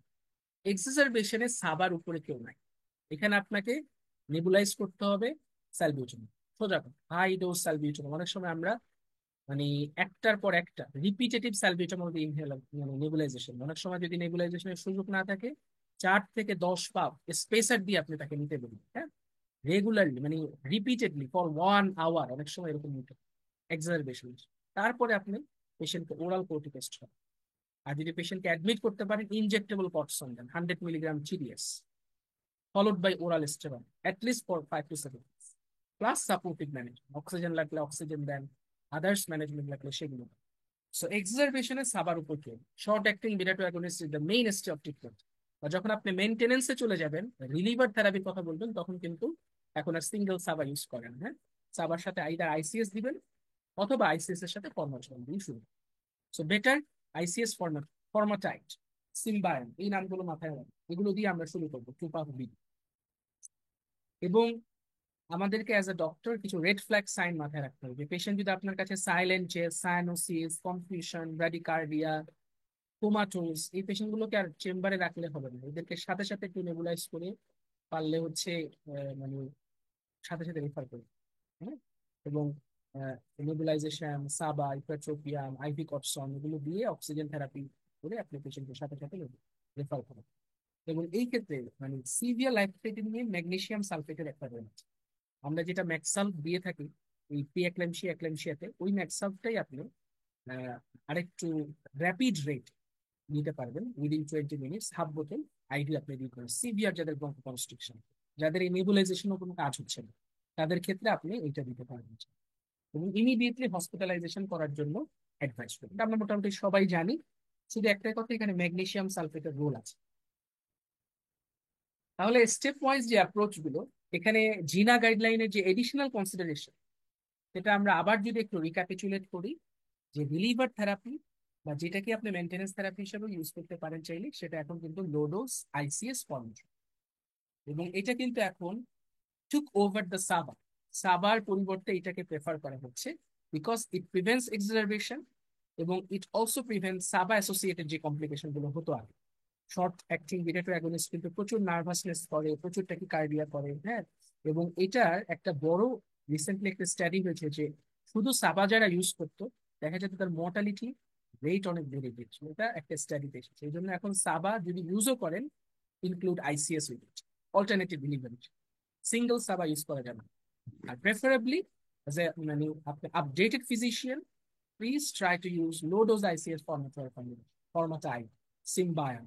এক্সারবেশনে সাবার উপরে কেউ নাই। এখানে আপনাকে নেবুলাইজ করতে হবে স্যালবিউটামল, সোজা হাই ডোজ স্যালবিউটামল। অনেক সময় আমরা মানে একটার পর একটা রিপিটেটিভ স্যালবিউটামল ইনহেল মানে নেবুলাইজেশন, অনেক সময় যদি নেবুলাইজেশনের সুযোগ না থাকে, 4 থেকে 10 পাক স্পেসার দিয়ে আপনি তাকে নিতে বলুন। হ্যাঁ, রেগুলারলি মানে রিপিটেডলি ফর 1 আওয়ার, অনেক সময় এরকম নিতে এক্সারবেশন, তারপরে আপনি পেশেন্টকে ওরাল কোর্টিকোস্টেরয়েড খান। আর যদি পেশেন্টকে অ্যাডমিট করতে পারেন, ইনজেক্টেবল কর্টিসন দেন 100 milligram TDS, followed by oral steroid at least for 5 to 7 days, plus supportive management, oxygen লাগলে অক্সিজেন দেন, আদার্স ম্যানেজমেন্ট লাগলে সেগুলো। সো এক্সারবেশনে সাবার উপর চলবে। Short acting beta two agonist is the mainstay of treatment. বা যখন আপনি মেনটেনেন্সে চলে যাবেন, রিলিভার থেরাপির কথা বলবেন, তখন কিন্তু এখন আর সিঙ্গেল সাবা ইউজ করেন। হ্যাঁ, সাবার সাথে আইদার আইসিএস দিবেন অথবা আইসিএস এর সাথে ফরমাটশন দিয়ে শুরু। সো বেটার আইসিএস ফরম্যাট, ফরমাটাইট, সিম্বায়ন, এই নামগুলো মাথায় রাখবেন। এগুলো দিয়ে আমরা শুরু করবো টুপা বি। এবং আমাদেরকে অ্যাজ এ ডক্টর কিছু রেড ফ্ল্যাগ সাইন মাথায় রাখতে হবে। পেশেন্ট যদি আপনার কাছে silent chest, cyanosis, confusion, bradycardia, comatose, এই পেশেন্ট গুলোকে আর চেম্বারে রাখলে হবে না, এদেরকে সাথে সাথে একটু নেবুলাইজ করে পারলে হচ্ছে মানে সাথে সাথে রেফার করি। হ্যাঁ, এবং নেবুলাইজেশন, সাবা, ইপারট্রোপিয়াম, আইভি কটসন, এগুলো দিয়ে অক্সিজেন থেরাপি করে আপনি পেশেন্টের সাথে সাথে রেফার করেন। এবং এই ক্ষেত্রে মানে সিভিয়ার লাইফ থ্রেটেনিং এ ম্যাগনেসিয়াম সালফেটের একটা রোল আছে। আমরা যেটা ম্যাক্সাল্ফ দিয়ে থাকি এই পি একল্যামশিয়া একল্যামশিয়াতে, ওই ম্যাক্সাল্ফটাই আপনি আহ, আরেকটু র্যাপিড রেট নিতে পারবেন, উইদিন 20 মিনিটস হাফ বোতল আইডি আপনি দিতে পারেন। সিভিয়ার যাদের ব্রঙ্কোকনস্ট্রিকশন, যাদের এই নেবুলাইজেশনও কোনো কাজ হচ্ছে না, তাদের ক্ষেত্রে আপনি এইটা দিতে পারবেন। এবং ইমিডিয়েটলি হসপিটালাইজেশন করার জন্য অ্যাডভাইস করি, এটা আমরা মোটামুটি সবাই জানি। শুধু একটাই কথা, এখানে ম্যাগনেসিয়াম সালফেটের রোল আছে। তাহলে স্টেপ ওয়াইজ যে অ্যাপ্রোচ গুলো, এখানে জিনা গাইডলাইনের যে এডিশনাল কনসিডারেশন, সেটা আমরা আবার যদি একটু রিক্যাপিচুলেট করি, যে রিলিভার থেরাপি বা যেটাকে আপনি মেনটেন্যান্স থেরাপি হিসেবে ইউজ করতে পারেন চাইলে, সেটা এখন কিন্তু লো ডোজ আইসিএস ফর্মেট। এবং এটা কিন্তু এখন টুক ওভার দ্য সাবা, সাবার পরিবর্তে এটাকে প্রেফার করা হচ্ছে, বিকজ ইট প্রিভেন্টস এক্সারবেশন এবং ইট অলসো প্রিভেন্ট সাবা অ্যাসোসিয়েটেড যে কমপ্লিকেশন গুলো হতো আগে। Short acting beta two agonist কিন্তু প্রচুর নার্ভাসনেস করে, প্রচুর ট্যাকিকার্ডিয়া করে। হ্যাঁ, এবং এটার একটা বড় রিসেন্টলি একটা স্টাডি হয়েছে যে শুধু সাবা যারা ইউজ করতো, দেখা যেত তার মর্টালিটি রেট অনেক বেড়ে গেছিল। এটা একটা স্টাডিতে এসেছে। এই জন্য এখন সাবা যদি ইউজও করেন, include ICS with it, alternative delivery, single SABA use করা যাবে না। আর প্রেফারেবলি as a মানে আপনি updated physician, please try to use low dose ICS formoterol, সিম্বায়ান,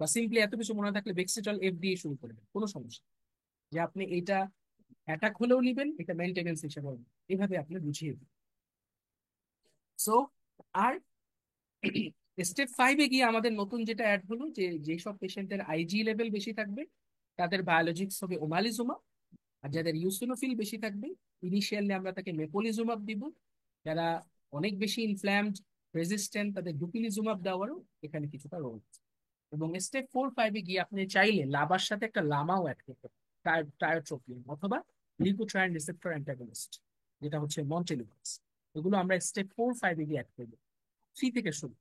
বা সিম্পলি এত কিছু মনে থাকলে বেক্সিটল এফ দিয়ে শুরু করবেন, কোনো সমস্যা নেই। যে আপনি এটা অ্যাটাক হলেও নিবেন, এটা মেনটেনেন্স হিসেবে হবে, এইভাবে আপনি বুঝিয়ে দিন। সো আর স্টেপ 5-এ গিয়ে আমাদের নতুন যেটা অ্যাড হলো, যে যেসব পেশেন্টের আইজি লেভেল বেশি থাকবে, তাদের বায়োলজিক্স হবে ওমালিজুমা। আর যাদের ইউসিনোফিল বেশি থাকবে, ইনিশিয়ালি আমরা তাকে মেপোলিজুমাব দিব। যারা অনেক বেশি ইনফ্ল্যামড, রেজিস্ট্যান্ট, তাদের ডুপিলিজুমাব দেওয়ারও এখানে কিছুটা রোল আছে। এবং স্টেপ 4-5-এ গিয়ে আপনি চাইলে লাবার সাথে একটা লামাও অ্যাড করতে পারেন, টায়োট্রোপিন অথবা লিউকোট্রাইন রিসেপ্টর অ্যান্টাগনিস্ট, যেটা হচ্ছে মন্টেলিভার্স। এগুলো আমরা স্টেপ 4-5-এ গিয়ে অ্যাড করবো, 3 থেকে শুরু,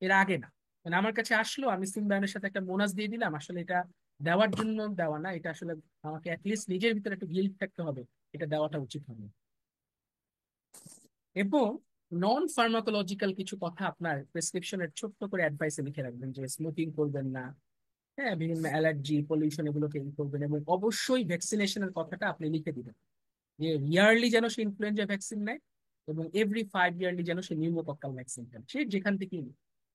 এর আগে না। মানে আমার কাছে আসলো, আমি সিমবায়নের সাথে একটা মোনাস দিয়ে দিলাম, আসলে এটা দেওয়ার জন্য দেওয়া না, এটা আসলে আমাকে অ্যাটলিস্ট নিজের ভিতরে একটু গিল্ট থাকতে হবে, এটা দেওয়াটা উচিত হবে। এবং নন ফার্মাকোলজিক্যাল কিছু কথা আপনার প্রেসক্রিপশনের ছোট্ট করে অ্যাডভাইসে লিখে রাখবেন, যে স্মোকিং করবেন না, হ্যাঁ, বিভিন্ন অ্যালার্জি, পলিউশন, এগুলোকে ই করবেন। এবং অবশ্যই ভ্যাকসিনেশনের কথাটা আপনি লিখে দিবেন, যে ইয়ারলি যেন সে ইনফ্লুয়েঞ্জা ভ্যাকসিন নেয়, এবং এভরি 5 ইয়ারলি যেন সে নিউমোকক্কাল ভ্যাকসিন নেয়, সে যেখান থেকে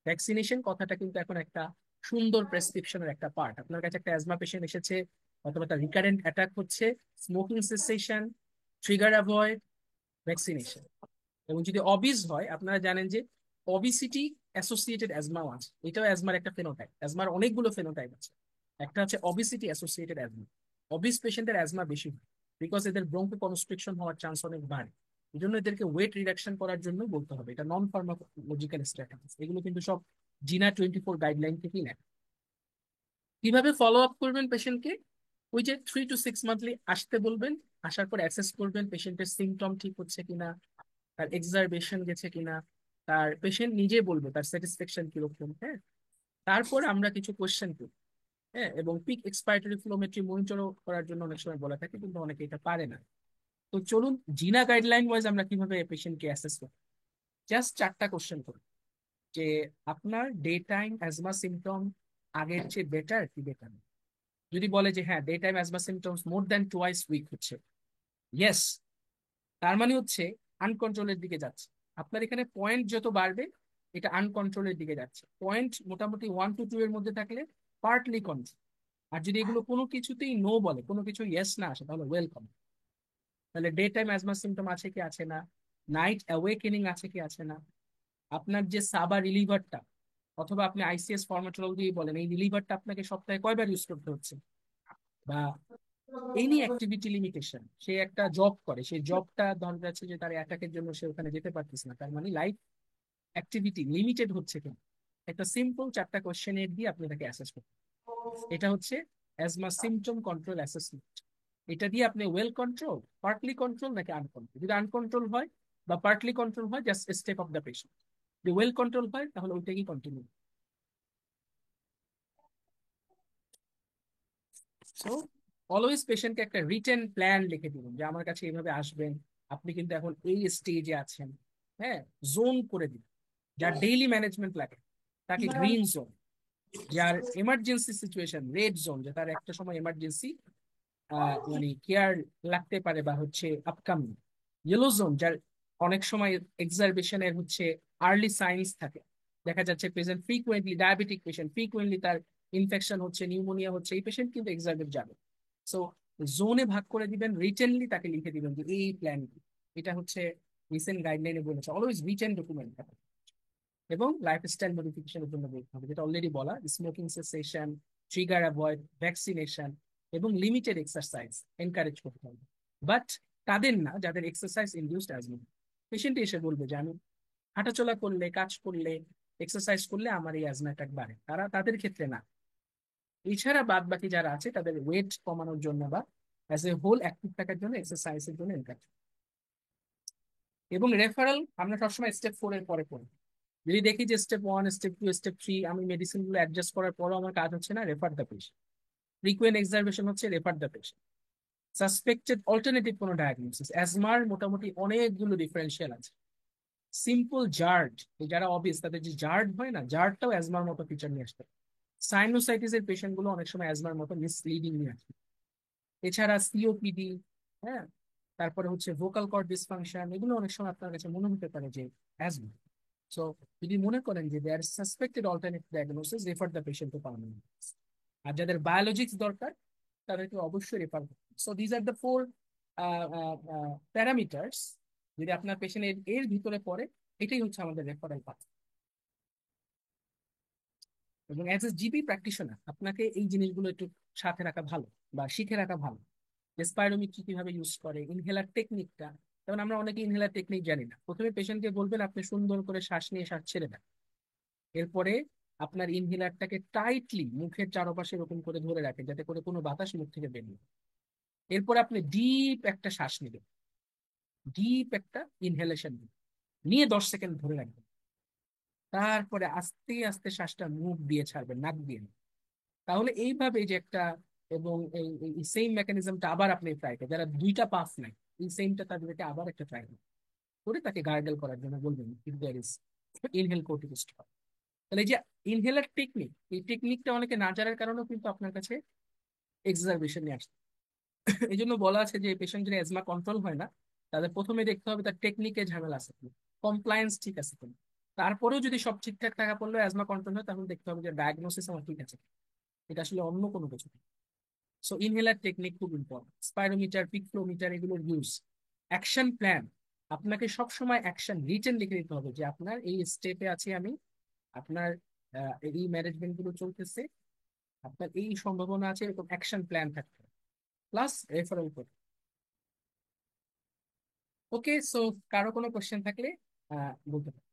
ভ্যাকসিনেশন কথাটা কিন্তু এখন একটা সুন্দর প্রেসক্রিপশনের একটা পার্ট। আপনার কাছে একটা অ্যাজমা পেশেন্ট এসেছে, অথবা তার রিকারেন্ট অ্যাটাক হচ্ছে, smoking cessation, trigger avoid, vaccination. এবং যদি অবিস হয়, আপনারা জানেন যে অবিসিটি অ্যাসোসিয়েটেড অ্যাজমাও আছে, এটাও অ্যাজমার একটা ফেনোটাইপ। অ্যাজমার অনেকগুলো ফেনোটাইপ আছে, একটা হচ্ছে অবিসিটি অ্যাসোসিয়েটেড অ্যাজমা। অবিস পেশেন্টের অ্যাজমা বেশি হয়, বিকজ এদের ব্রঙ্কো কনস্ট্রিকশন হওয়ার চান্স অনেক বাড়ে। এই জন্য এদেরকে ওয়েট রিডাকশন করার জন্য বলতে হবে। এটা নন ফার্মাকোলজিক্যাল স্ট্র্যাটেজিস, এগুলো কিন্তু সব জিনা 24 গাইডলাইন থেকেই নেয়। কিভাবে ফলো আপ করবেন পেশেন্টকে? ওই যে 3 to 6 মান্থলি আসতে বলবেন, আসার পর অ্যাসেস করবেন পেশেন্টের সিমটম ঠিক হচ্ছে কিনা, তার এক্সারবেশন গেছে কিনা, তার পেশেন্ট নিজে বলবে তার স্যাটিসফ্যাকশন কিরকম। হ্যাঁ, তারপর আমরা কিছু কোশ্চেন করি। হ্যাঁ, এবং পিক এক্সপাইরটরি ফ্লোমেট্রি মনিটরও করার জন্য অনেক সময় বলা থাকে, কিন্তু অনেকে এটা পারে না। তো চলুন জিনা গাইডলাইন ওয়াইজ আমরা কিভাবে পেশেন্টকে অ্যাসেস করি। জাস্ট 4টা কোশ্চেন করি, যে আপনার ডে টাইম অ্যাজমা সিমটম আগের চেয়ে বেটার কি বেটার, যদি বলে যে হ্যাঁ day time asthma symptoms more than twice week হচ্ছে, ইয়েস, তার মানে হচ্ছে আনকন্ট্রোলের দিকে যাচ্ছে। আপনার এখানে পয়েন্ট যত বাড়বে এটা আনকন্ট্রোলের দিকে যাচ্ছে। পয়েন্ট মোটামুটি 1 to 2 এর মধ্যে থাকলে পার্টলি কন্ট্রোল। আর যদি এগুলো কোনো কিছুতেই নো বলে, কোনো কিছু ইয়েস না আসে, তাহলে ওয়েলকাম। তাহলে ডে টাইম অ্যাজমা সিমটম আছে কি আছে না, নাইট অ্যাওয়েকেনিং আছে কি আছে না, আপনার যে সাবা রিলিভারটা, অথবা আপনি আইসিএস ফরম্যাটরল দিয়ে বলেন, এই রিলিভারটা আপনাকে সপ্তাহে কয়বার ইউজ করতে হচ্ছে, বা এনি অ্যাক্টিভিটি লিমিটেশন, সে একটা জব করে, সেই জবটা ধরা যাচ্ছে যে তার অ্যাটাকের জন্য সে ওখানে যেতে পারতেছে না, তার মানে লাইফ অ্যাক্টিভিটি লিমিটেড হচ্ছে কেন। একটা সিম্পল 4টা কোশ্চেনের দিয়ে আপনি তাকে অ্যাসেস করতে, এটা হচ্ছে অ্যাজমা সিমটম কন্ট্রোল অ্যাসেসমেন্ট। এটা দিয়ে আপনি ওয়েল কন্ট্রোল, পার্টলি কন্ট্রোল নাকি আনকন্ট্রোল। যদি আনকন্ট্রোল হয় বা পার্টলি কন্ট্রোল হয়, just step of the patient. যদি ওয়েল কন্ট্রোল হয় তাহলে ওইটাকেই কন্টিনিউ। সো অলওয়েজ পেশেন্টকে একটা রিটেন প্ল্যান লিখে দিবেন যে আমার কাছে এইভাবে আসবেন, আপনি কিন্তু এখন এই স্টেজে আছেন। হ্যাঁ, জোন করে দিন। যার ডেইলি ম্যানেজমেন্ট লাগে তাকে গ্রিন জোন, যার এমার্জেন্সি সিচুয়েশন রেড জোন, যে তার একটা সময় এমার্জেন্সি মানে কেয়ার লাগতে পারে বা হচ্ছে আপকামিং। ইয়েলো জোন, যার অনেক সময় এক্সারবেশনের হচ্ছে আর্লি সাইন্স থাকে, দেখা যাচ্ছে patient frequently diabetic patient, frequently তার ইনফেকশন হচ্ছে, নিউমোনিয়া হচ্ছে, এই পেশেন্ট কিন্তু এক্সারবেট যাবে। সো জোনে ভাগ করে দিবেন, রিটেনলি তাকে লিখে দিবেন যে এই প্ল্যান, এটা হচ্ছে রিসেন্ট গাইডলাইনে বলেছে অলওয়েজ রিটেন ডকুমেন্ট। এবং লাইফস্টাইল মডিফিকেশনের জন্য বলতে হবে, যেটা অলরেডি বলা, smoking cessation, trigger avoid, vaccination এবং লিমিটেড এক্সারসাইজ এনকারেজ করতে হবে। বাট তাদের না যাদের এক্সারসাইজ ইনডিউসড অ্যাজমা। পেশেন্ট এসে বলবে যে আমি হাঁটাচলা করলে, কাজ করলে, এক্সারসাইজ করলে আমার এই অ্যাজমা অ্যাটাক বাড়ে, তাদের ক্ষেত্রে না। এছাড়া বাদ বাকি যারা আছে তাদের ওয়েট কমানোর জন্য বা অ্যাজ এ হোল অ্যাক্টিভ থাকার জন্য এক্সারসাইজের জন্য এনকারেজ। এবং রেফারেল আমরা সবসময় স্টেপ 4 এর পরে করি। যদি দেখি যে স্টেপ 1, স্টেপ 2, স্টেপ 3 আমি মেডিসিন গুলো অ্যাডজাস্ট করার পরও আমার কাজ হচ্ছে না, refer the patient. Frequent exacerbation হচ্ছে, refer the patient. Suspected alternative কোনো ডায়াগনোসিস, অ্যাজমার মোটামুটি অনেকগুলো ডিফারেন্সিয়াল আছে। সিম্পল জার্ড, যারা অবিস তাদের যে জার্ড হয় না, জার্ডটাও অ্যাজমার মতো ফিচার নিয়ে আসবে। সাইনোসাইটিস এর পেশেন্ট গুলো অনেক সময় অ্যাজমার মতো মিসলিডিং নিয়ে আসবে। এছাড়া সিওপিডি, হ্যাঁ, তারপরে হচ্ছে ভোকাল কর্ড ডিসফাংশন, এগুলো অনেক সময় আপনার কাছে মনে হতে পারে যে অ্যাজমা। সো যদি মনে করেন যে there suspected alternative diagnosis, refer the patient to permanent. আর যাদের বায়োলজিক্স দরকার তাদেরকে অবশ্যই রেফার করতে। So these are the 4 parameters. যদি আপনার পেশেন্ট এর ভিতরে পড়ে, এটাই হচ্ছে আমাদের রেফারেল পাথ। এবং অ্যাজ এ জিপি প্র্যাকটিশনার আপনাকে এই জিনিসগুলো একটু সাথে রাখা ভালো বা শিখে রাখা ভালো। যে স্পাইরোমিট্রি কিভাবে ইউজ করে, ইনহেলার টেকনিকটা। যেমন আমরা অনেকে ইনহেলার টেকনিক জানি না। প্রথমে পেশেন্টকে বলবেন আপনি সুন্দর করে শ্বাস নিয়ে শ্বাস ছেড়ে দেন। এরপরে আপনার ইনহেলারটাকে টাইটলি মুখের চারপাশে এরকম করে ধরে রাখেন যাতে করে কোনো বাতাস মুখ থেকে বেরিয়ে। এরপর আপনি ডিপ একটা শ্বাস নেবেন, ডিপ একটা ইনহেলেশন নিয়ে 10 সেকেন্ড ধরে রাখবেন। তারপরে আস্তে আস্তে শ্বাসটা মুখ দিয়ে ছাড়বেন, নাক দিয়ে। তাহলে এইভাবে যে একটা, এবং এই সেম মেকানিজমটা আবার আপনি ট্রাই করেন, যারা 2টা পাস নাই, এই সেমটা তাদেরকে আবার একটা ট্রাই করে তাকে গার্গেল করার জন্য বলবেন ইফ দেয়ার ইজ ইনহেল কোর্টিকোস্টেরয়েড। তাহলে এই যে ইনহেলার টেকনিক, এই টেকনিকটা অনেকে না জানার কারণেও কিন্তু আপনার কাছে এক্সারবেশন নিয়ে আসছে। এই জন্য বলা আছে যে পেশেন্ট যদি অ্যাজমা কন্ট্রোল হয় না, তাদের প্রথমে দেখতে হবে তার টেকনিকে ঝামেলা আছে কিনা, কমপ্লায়েন্স ঠিক আছে কিনা। তারপরেও যদি সব ঠিকঠাক থাকা পড়লেও অ্যাজমা কন্ট্রোল হয়, তাহলে দেখতে হবে যে ডায়াগনোসিস আমার ঠিক আছে, এটা আসলে অন্য কোনো কিছু। সো ইনহেলার টেকনিক খুব ইম্পর্টেন্ট। স্পাইরোমিটার, পিক ফ্লোমিটার, এগুলোর ইউজ। অ্যাকশন প্ল্যান, আপনাকে সবসময় অ্যাকশন রিটেন লিখে দিতে হবে যে আপনার এই স্টেপে আছি আমি, আপনার এই ম্যানেজমেন্ট গুলো চলতেছে, আপনার এই সম্ভাবনা আছে, এরকম অ্যাকশন প্ল্যান থাকতে হবে, প্লাস রেফারেল করে। ওকে, সো কারো কোনো কোশ্চেন থাকলে বলতে পারেন।